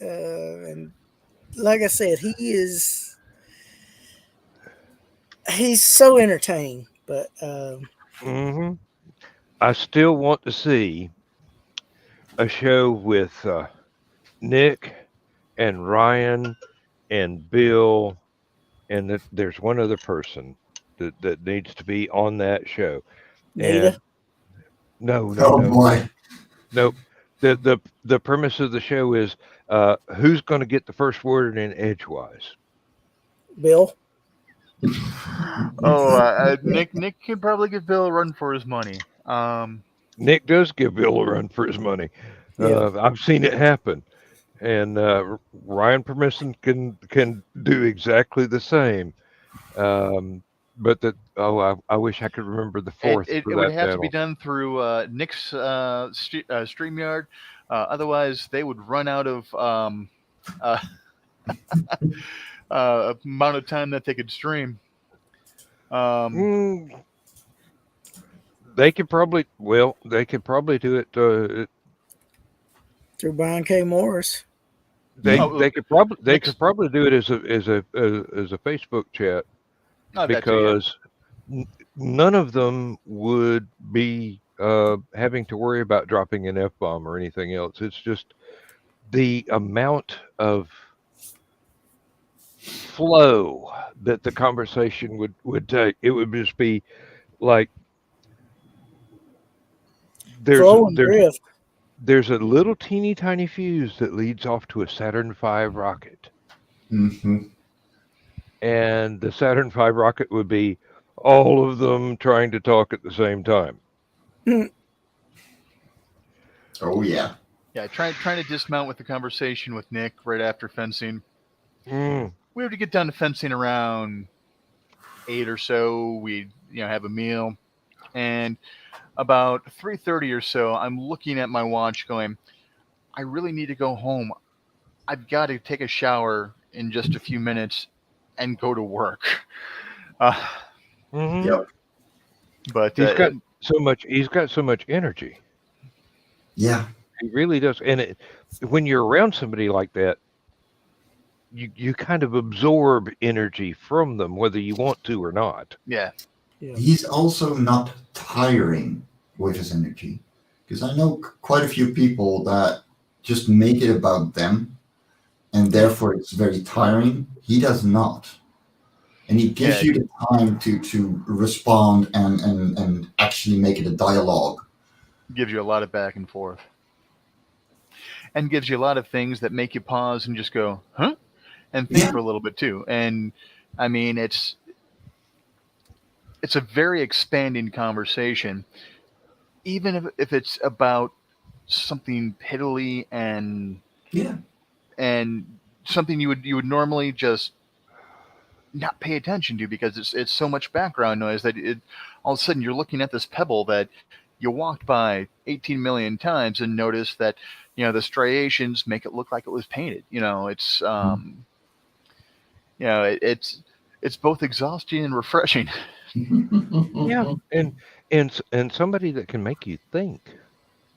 and like I said, he's so entertaining. But Hmm. I still want to see a show with Nick and Ryan and Bill, and there's one other person that needs to be on that show. Nita, And no, no, oh no, boy. no. The premise of the show is who's going to get the first word in edgewise. Bill, Oh, Nick can probably give Bill a run for his money. Nick does give Bill a run for his money. yeah. I've seen it happen, and Ryan Permission can do exactly the same. Um, but I wish I could remember the fourth It for would that have to be battle. done through Nick's StreamYard. Otherwise, they would run out of uh, amount of time that they could stream. Mm, they could probably do it. Through Brian K. Morris. Yeah. They Nick's could probably do it as a Facebook chat not that too. Yeah, because n- none of them would be having to worry about dropping an F bomb or anything else. It's just the amount of flow that the conversation would take. It would just be like there's Flow and there's Drift. there's a little teeny tiny fuse that leads off to a Saturn V rocket, Hmm. and the Saturn V rocket would be all of them trying to talk at the same time. Oh yeah. yeah. Trying to dismount with the conversation with Nick right after fencing. Mm, We have to get down to fencing around 8 or so. We have a meal, and about 3:30 or so, I'm looking at my watch, going, I really need to go home. I've got to take a shower in just a few minutes and go to work. Uh, hmm. Yep. but He's got so much energy. Yeah. He really does. And when you're around somebody like that, you kind of absorb energy from them, whether you want to or not. yeah, Yeah. He's also not tiring with his energy. Because I know quite a few people that just make it about them and therefore it's very tiring. He does not. And he gives yeah, you the time to respond and actually make it a dialogue. gives you a lot of back and forth, and gives you a lot of things that make you pause and just go, huh, and think Yeah. for a little bit too. And I mean, it's a very expanding conversation, even if it's about something piddly Yeah. and something you would normally just not pay attention to because it's so much background noise that all of a sudden you're looking at this pebble that you walked by 18 million times and noticed that the striations make it look like it was painted. It's it's both exhausting and refreshing. Yeah, and somebody that can make you think.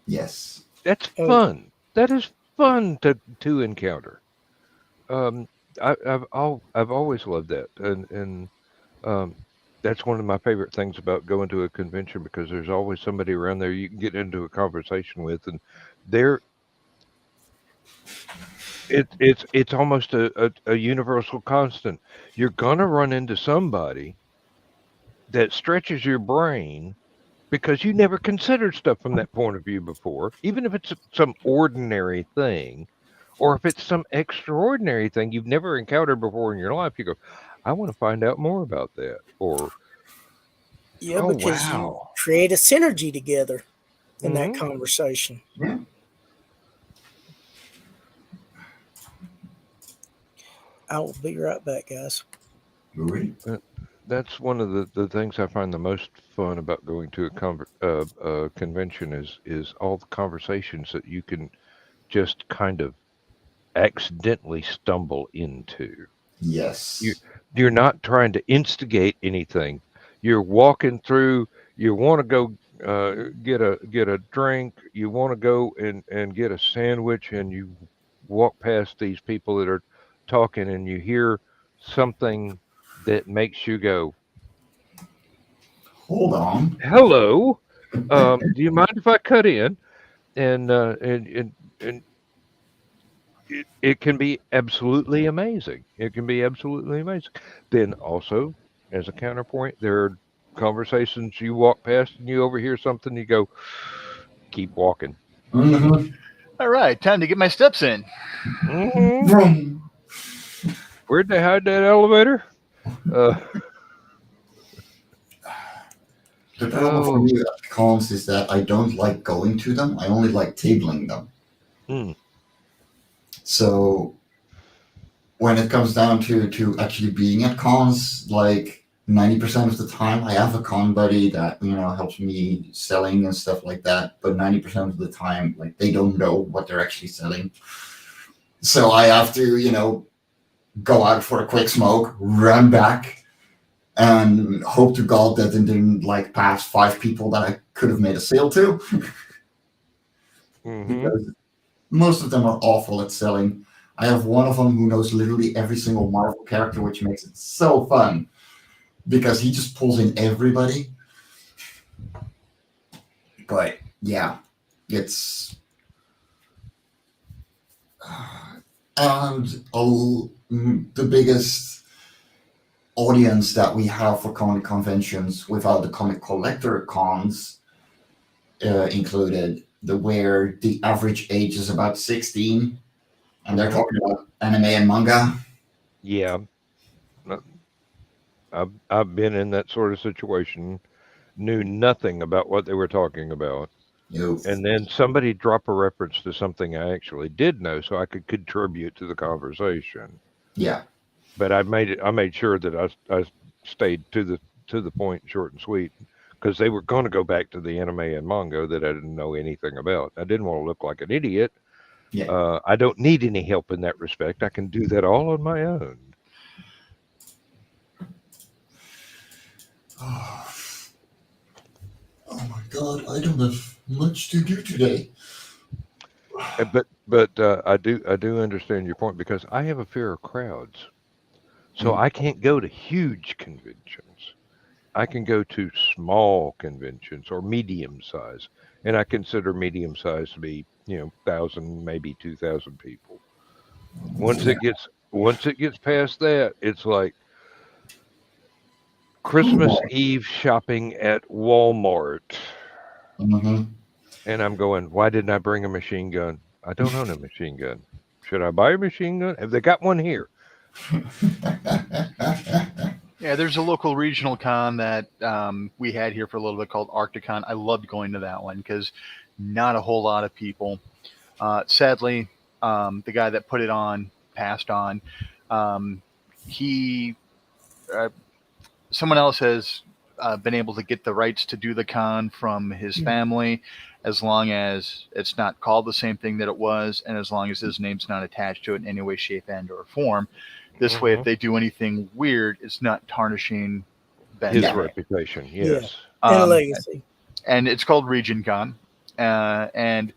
Yes. That's Oh, fun. That is fun to encounter. Um, I've always loved that, and um, that's one of my favorite things about going to a convention because there's always somebody around there you can get into a conversation with, and they're it's almost a universal constant. You're gonna run into somebody that stretches your brain because you never considered stuff from that point of view before, even if it's some ordinary thing, or if it's some extraordinary thing you've never encountered before in your life. You go, I want to find out more about that, or yeah, oh because you wow. create a synergy together in that Hmm. conversation. Yeah. I will be right back, guys. Really? That's one of the things I find the most fun about going to a convention is all the conversations that you can just kind of accidentally stumble into. Yes. You're not trying to instigate anything. You're walking through. You want to go get a drink. You want to go and get a sandwich, and you walk past these people that are talking, and you hear something that makes you go, Hold on. "Hello, do you mind if I cut in?" And it can be absolutely amazing. It can be absolutely amazing. Then also, as a counterpoint, there are conversations you walk past and you overhear something, you go, keep walking. Mhm. All right, time to get my steps in. Hmm. Vroom. Where'd they hide that elevator? Uh, The problem for oh, me at cons is that I don't like going to them. I only like tabling them. mm, So when it comes down to actually being at cons, like 90% of the time, I have a con buddy that helps me selling and stuff like that. But 90% of the time, like they don't know what they're actually selling, so I have to go out for a quick smoke, run back, and hope to God that it didn't like pass 5 people that I could have made a sale to, hmm. because most of them are awful at selling. I have one of them who knows literally every single Marvel character, which makes it so fun because he just pulls in everybody. But yeah, it's and the biggest audience that we have for comic conventions without the comic collector cons included, where the average age is about 16, and they're Hmm. talking about anime and manga. Yeah, uh, I've been in that sort of situation, knew nothing about what they were talking about. You And then somebody drop a reference to something I actually did know so I could contribute to the conversation. Yeah. But I made sure that I stayed to the point, short and sweet, because they were going to go back to the anime and manga that I didn't know anything about. I didn't want to look like an idiot. Yeah. I don't need any help in that respect. I can do that all on my own. Oh my God, I don't have much to do today. But I do understand your point because I have a fear of crowds, so Mm. I can't go to huge conventions. I can go to small conventions or medium size, and I consider medium size to be 1,000, maybe 2,000 people. Once Yeah. it gets past that, it's like Christmas Eve shopping at Walmart, Mm-hmm. and I'm going, why didn't I bring a machine gun? I don't own a machine gun. Should I buy a machine gun? Have they got one here? Yeah, there's a local regional con that we had here for a little bit called Arcticon. I loved going to that one because not a whole lot of people. Sadly, the guy that put it on passed on. Um, he, uh, someone else has been able to get the rights to do the con from his family, as long as it's not called the same thing that it was, and as long as his name's not attached to it in any way, shape, and or form. This way, if Hmm. they do anything weird, it's not tarnishing Ben's His Yeah. name. reputation, Yeah. yes. And a Um, legacy. and it's called Region Con. And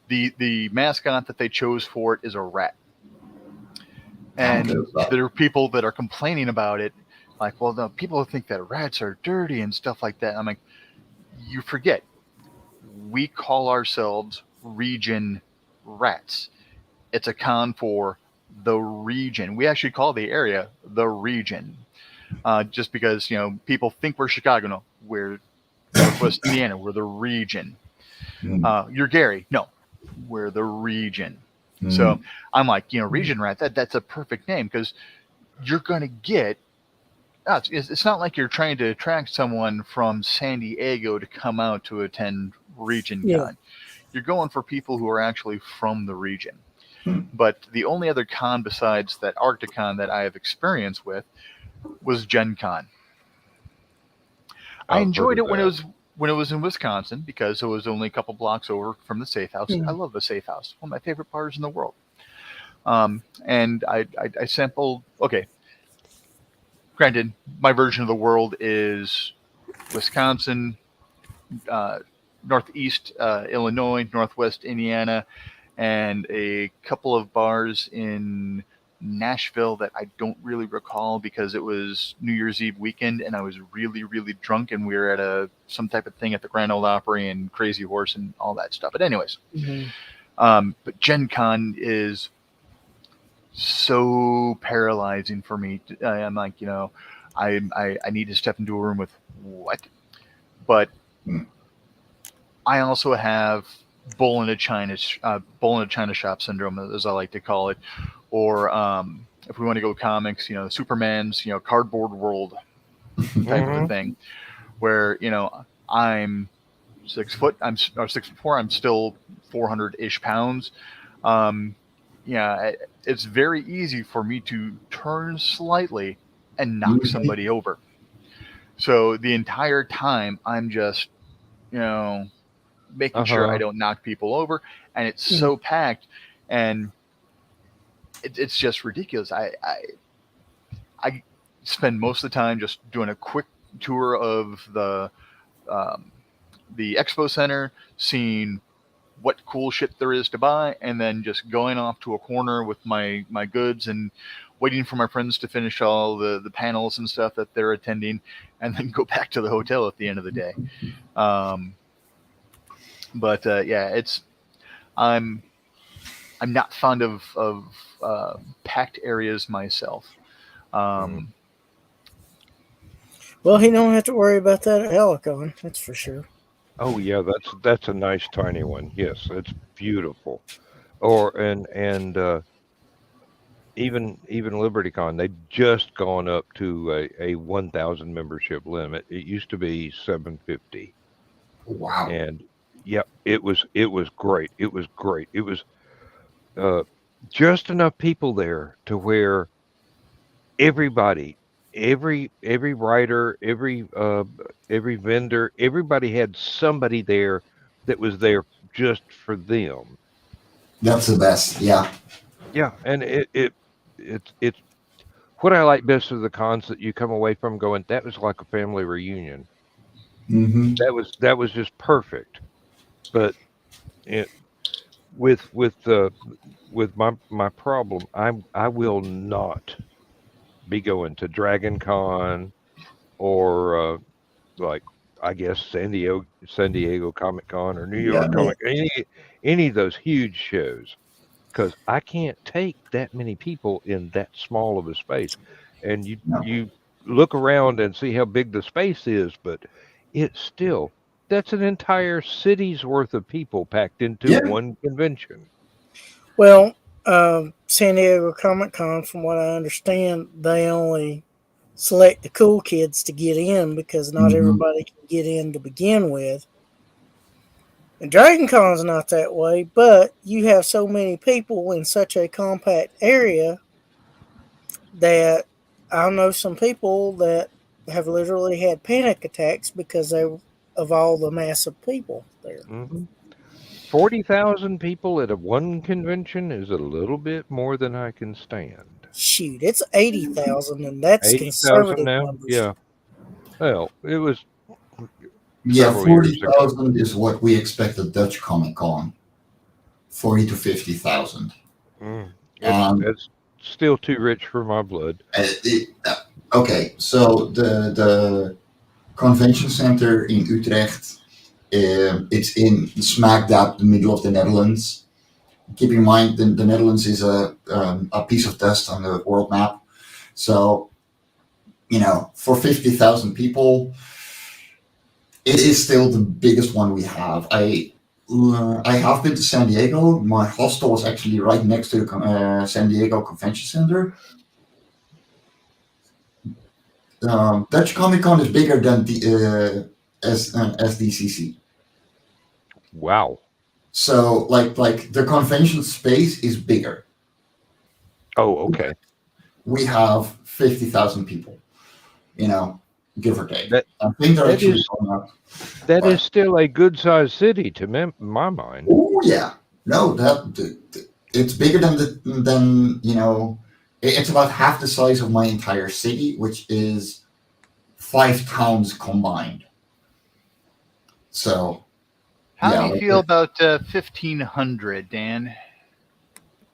the mascot that they chose for it is a rat. I'm good And with that. there are people that are complaining about it, like, well, no, people think that rats are dirty and stuff like that. I'm like, you forget, we call ourselves Region Rats. It's a con for the region. We actually call the area the region, just because people think we're Chicago. No, we're Northwest Indiana. We're the region. Mm. You're Gary. No, we're the region. So Mm. I'm like, region rat. That's a perfect name because you're gonna get. It's not like you're trying to attract someone from San Diego to come out to attend Region Yeah. Con. You're going for people who are actually from the region. Hmm. But the only other con besides that Arcticon that I have experience with was Gen Con. I I've heard enjoyed of it when it that. was in Wisconsin because it was only a couple blocks over from the safe house. I love the safe house. One of my favorite bars in the world. And I sampled. Okay, granted, my version of the world is Wisconsin, Northeast Illinois, Northwest Indiana, and a couple of bars in Nashville that I don't really recall because it was New Year's Eve weekend and I was really, really drunk, and we were at some type of thing at the Grand Ole Opry and Crazy Horse and all that stuff. But anyways, but Gen Con is so paralyzing for me. I'm like, I need to step into a room with what? But I also have bull in a china shop syndrome, as I like to call it, or if we want to go comics, Superman's cardboard world type of a thing, where I'm 6 foot, I'm 6'4", I'm still 400-ish pounds. It's very easy for me to turn slightly and knock somebody over. So the entire time I'm just making sure I don't knock people over, and it's so packed, and it's just ridiculous. I spend most of the time just doing a quick tour of the expo center, seeing what cool shit there is to buy, and then just going off to a corner with my goods and waiting for my friends to finish all the panels and stuff that they're attending, and then go back to the hotel at the end of the day. But I'm not fond of packed areas myself. Well, he don't have to worry about that at Hallowcon, that's for sure. Oh yeah, that's a nice tiny one. Yes, it's beautiful. Or and even LibertyCon, they've just gone up to a 1,000 membership limit. It used to be 750. Wow. And yeah, it was great. It was great. It was just enough people there to where everybody, every writer, every vendor, everybody had somebody there that was there just for them. That's the best. Yeah. Yeah, and it's what I like best of the cons that you come away from going, that was like a family reunion. Mm-hmm. That was just perfect. But with my problem, I will not be going to Dragon Con or like I guess San Diego Comic Con or New York Comic, any of those huge shows, because I can't take that many people in that small of a space. And you look around and see how big the space is, but it's still, that's an entire city's worth of people packed into one convention. Well, San Diego Comic Con, from what I understand, they only select the cool kids to get in because not everybody can get in to begin with. And Dragon Con's not that way, but you have so many people in such a compact area that I know some people that have literally had panic attacks because of all the massive people there. 40,000 people at one convention is a little bit more than I can stand. Shoot, it's 80,000, and that's 80,000 now. numbers. Yeah. Well, it was. Yeah, 40,000 is what we expect at Dutch Comic Con. 40 to 50,000. It's still too rich for my blood. Okay, so the convention center in Utrecht, it's in smack dab the middle of the Netherlands. Keep in mind, the Netherlands is a piece of dust on the world map. So, for 50,000 people, it is still the biggest one we have. I have been to San Diego. My hostel was actually right next to the San Diego Convention Center. Dutch Comic Con is bigger than the SDCC. Wow. So, like the convention space is bigger. Oh, okay. We have 50,000 people, give or take. I think they're actually going up. That is still a good-sized city to my mind. Oh, yeah. No, it's bigger than it's about half the size of my entire city, which is 5 towns combined. So How do yeah, you feel about 1,500, Dan?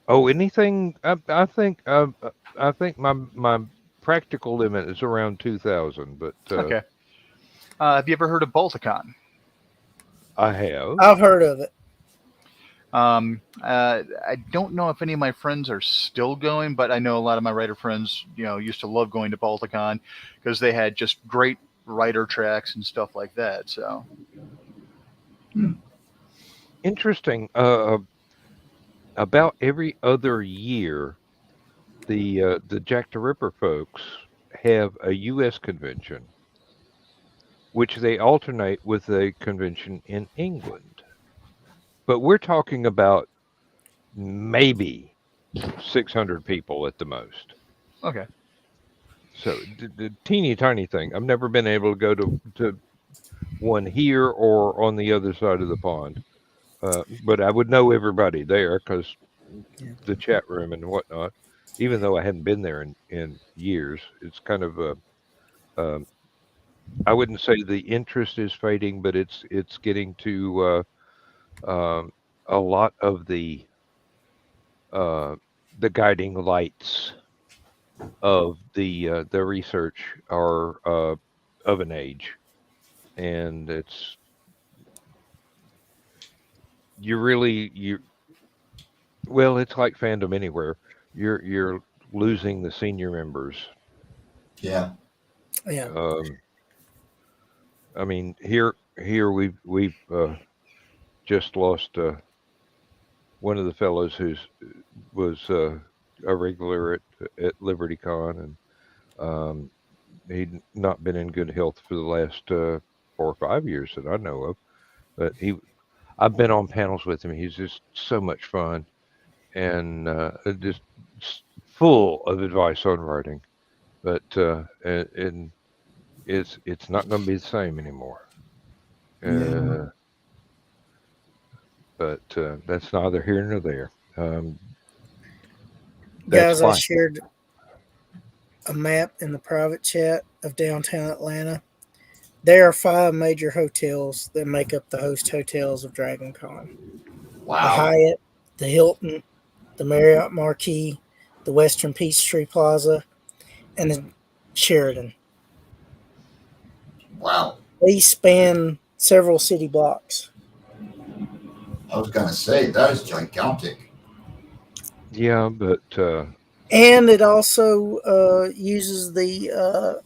Oh, anything? I think my practical limit is around 2,000, but Okay. Have you ever heard of Balticon? I have. I've heard of it. I don't know if any of my friends are still going, but I know a lot of my writer friends, used to love going to Balticon because they had just great writer tracks and stuff like that. So, Interesting. About every other year, the Jack the Ripper folks have a U.S. convention, which they alternate with a convention in England. But we're talking about maybe 600 people at the most. okay. So the teeny tiny thing. I've never been able to go to one here or on the other side of the pond. But I would know everybody there because Yeah. the chat room and whatnot. Even though I hadn't been there in years, it's kind of a. Um, I wouldn't say the interest is fading, but it's getting to a lot of uh, the guiding lights of the research are of an age, and it's you well, it's like fandom anywhere. You're losing the senior members. yeah. Yeah. Um, I mean, here we've just lost one of the fellows who's was a regular at LibertyCon, and he'd not been in good health for the last 4 or 5 years that I know of. But I've been on panels with him. He's just so much fun and just full of advice on writing. But and it's not going to be the same anymore. Yeah. Uh, but that's neither here nor there. That's Guys, I why. shared a map in the private chat of downtown Atlanta. There are 5 major hotels that make up the host hotels of Dragon Con: the Wow. Hyatt, the Hilton, the Marriott Marquis, the Western Peachtree Plaza, and the Sheridan. Wow. They span several city blocks. I was gonna say that is gigantic. Yeah, but And it also uses the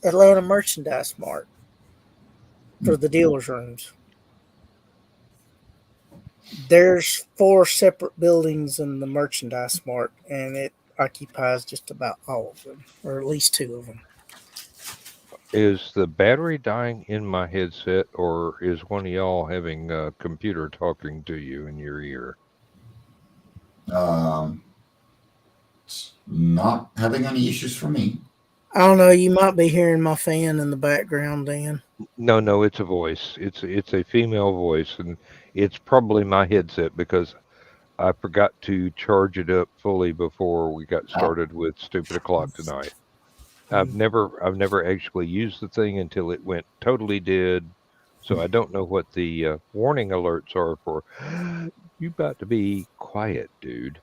Atlanta Merchandise Mart for the dealer's rooms. There's 4 separate buildings in the Merchandise Mart, and it occupies just about all of them, or at least 2 of them. is the battery dying in my headset, or is one of y'all having a computer talking to you in your ear? Um, not having any issues for me. I don't know. You might be hearing my fan in the background, Dan. No, no, it's a voice. It's a female voice, and it's probably my headset because I forgot to charge it up fully before we got Oh, started with Stupid O'Clock tonight. Mm. I've never actually used the thing until it went totally dead. So I don't know what the warning alerts are for. You about to be quiet, dude.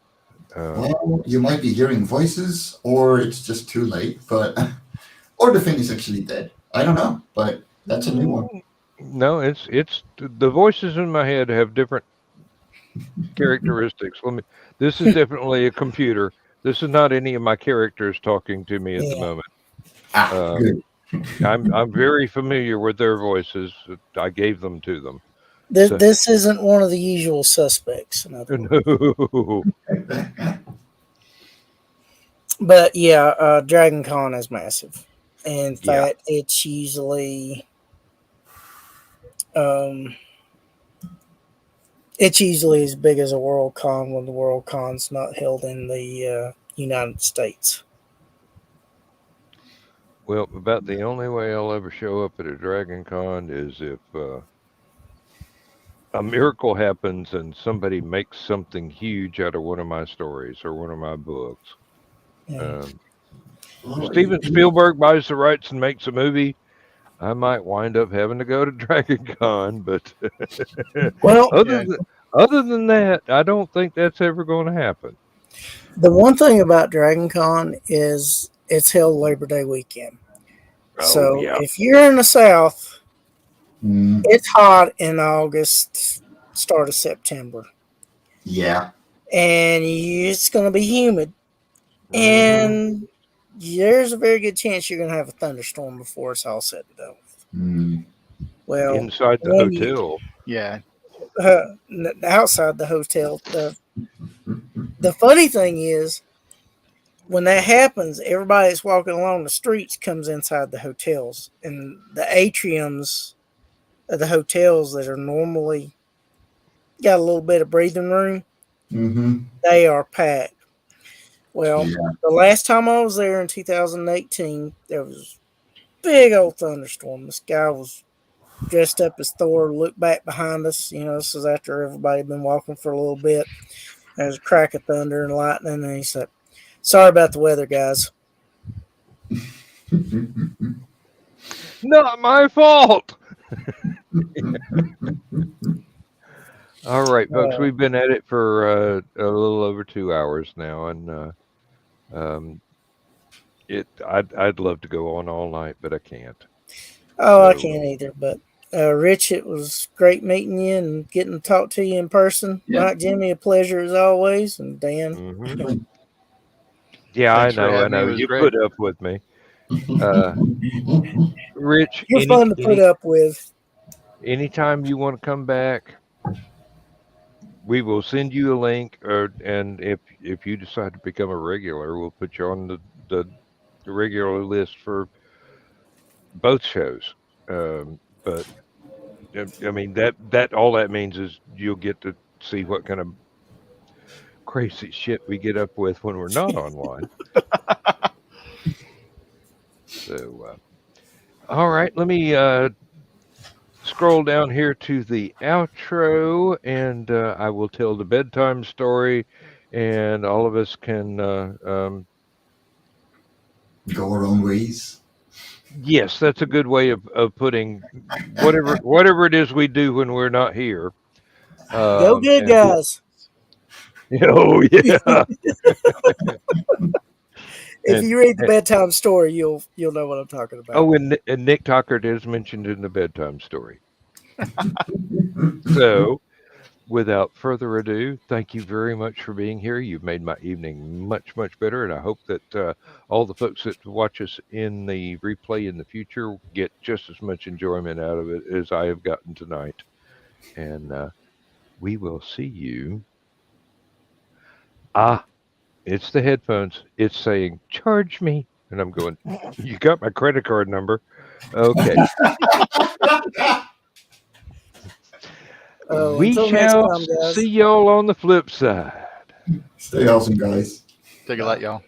Um, well, you might be hearing voices, or it's just too late. But or the thing is actually dead. I don't know, but that's a new one. mm, no, it's the voices in my head have different characteristics. Let me. This is definitely a computer. This is not any of my characters talking to me at the Yeah. moment. Ah, Um, good. I'm very familiar with their voices. I gave them to them. This, So this isn't one of the usual suspects, in other words. no. But yeah, Dragon Con is massive. In Yeah. fact, um, it's usually as big as a World Con when the World Con's not held in the United States. Well, about the only way I'll ever show up at a Dragon Con is if a miracle happens and somebody makes something huge out of one of my stories or one of my books. Yeah. Um, if Well, Steven Spielberg buys the rights and makes a movie, I might wind up having to go to Dragon Con, but Well, other Yeah. than other than that, I don't think that's ever going to happen. the one thing about Dragon Con is it's held Labor Day weekend. Oh So yeah, if you're in the South, mm, it's hot in August, start of September, yeah. and it's going to be humid. hmm And there's a very good chance you're going to have a thunderstorm before it's all said and done. Mm, Well, inside the when you hotel. Yeah. outside the hotel, the funny thing is when that happens, everybody that's walking along the streets comes inside the hotels, and the atriums of the hotels that are normally got a little bit of breathing room, mm-hmm. they are packed. Well, Yeah. the last time I was there in 2018, there was a big old thunderstorm. This guy was dressed up as Thor, looked back behind us. This is after everybody had been walking for a little bit. There was a crack of thunder and lightning, and he said, "Sorry about the weather, guys." Not my fault. All right, folks, Uh, we've been at it for a little over 2 hours now, and um, I'd love to go on all night, but I can't. I So can't either. But Rich, it was great meeting you and getting to talk to you in person. Yeah. Right, Jimmy, a pleasure as always. And Dan, yeah, Thanks for I having me. It know. was You great. put up with me, Rich. you're fun to put up with. Anytime you want to come back, we will send you a link, and if you decide to become a regular, we'll put you on the regular list for both shows. But I mean that all that means is you'll get to see what kind of crazy shit we get up with when we're not online. So, all right, let me scroll down here to the outro, and I will tell the bedtime story, and all of us can. Go our own ways. Yes, that's a good way of putting whatever it is we do when we're not here. Go good, And guys. oh yeah, If and, you read the and bedtime story, you'll know what I'm talking about. oh, and Nick Tuckert is mentioned in the bedtime story. So, without further ado, thank you very much for being here. You've made my evening much better, and I hope that all the folks that watch us in the replay in the future get just as much enjoyment out of it as I have gotten tonight. And we will see you. It's the headphones. It's saying, charge me. And I'm going, you got my credit card number. Okay. We Until next shall time, guys. see y'all on the flip side. Stay awesome, guys. Take a light, y'all.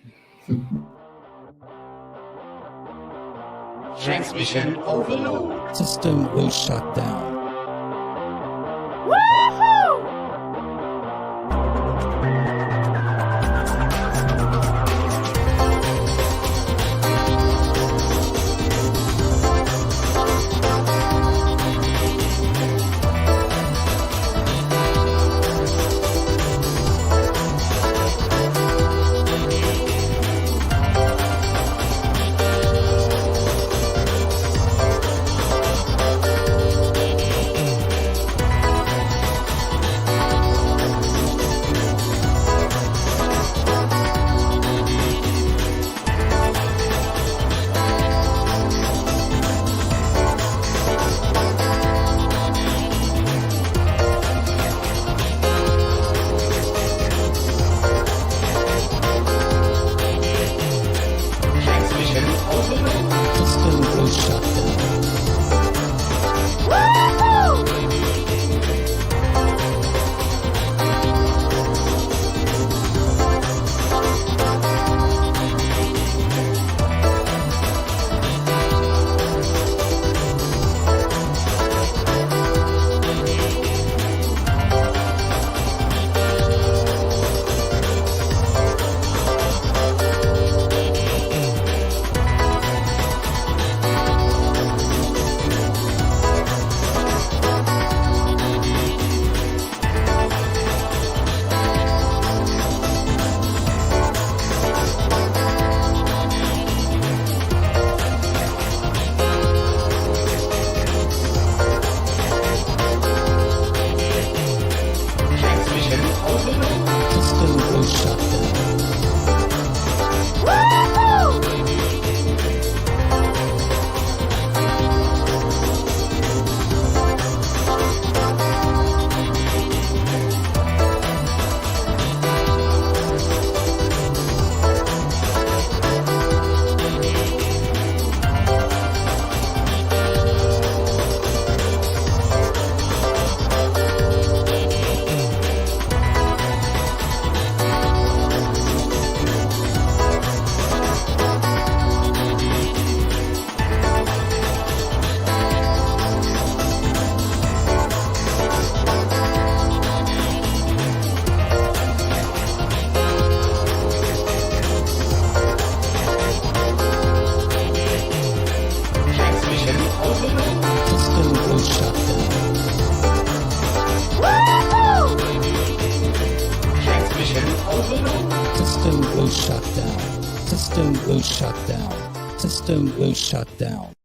Transmission overload. System will shut down. System will shut down. System will shut down. System will shut down.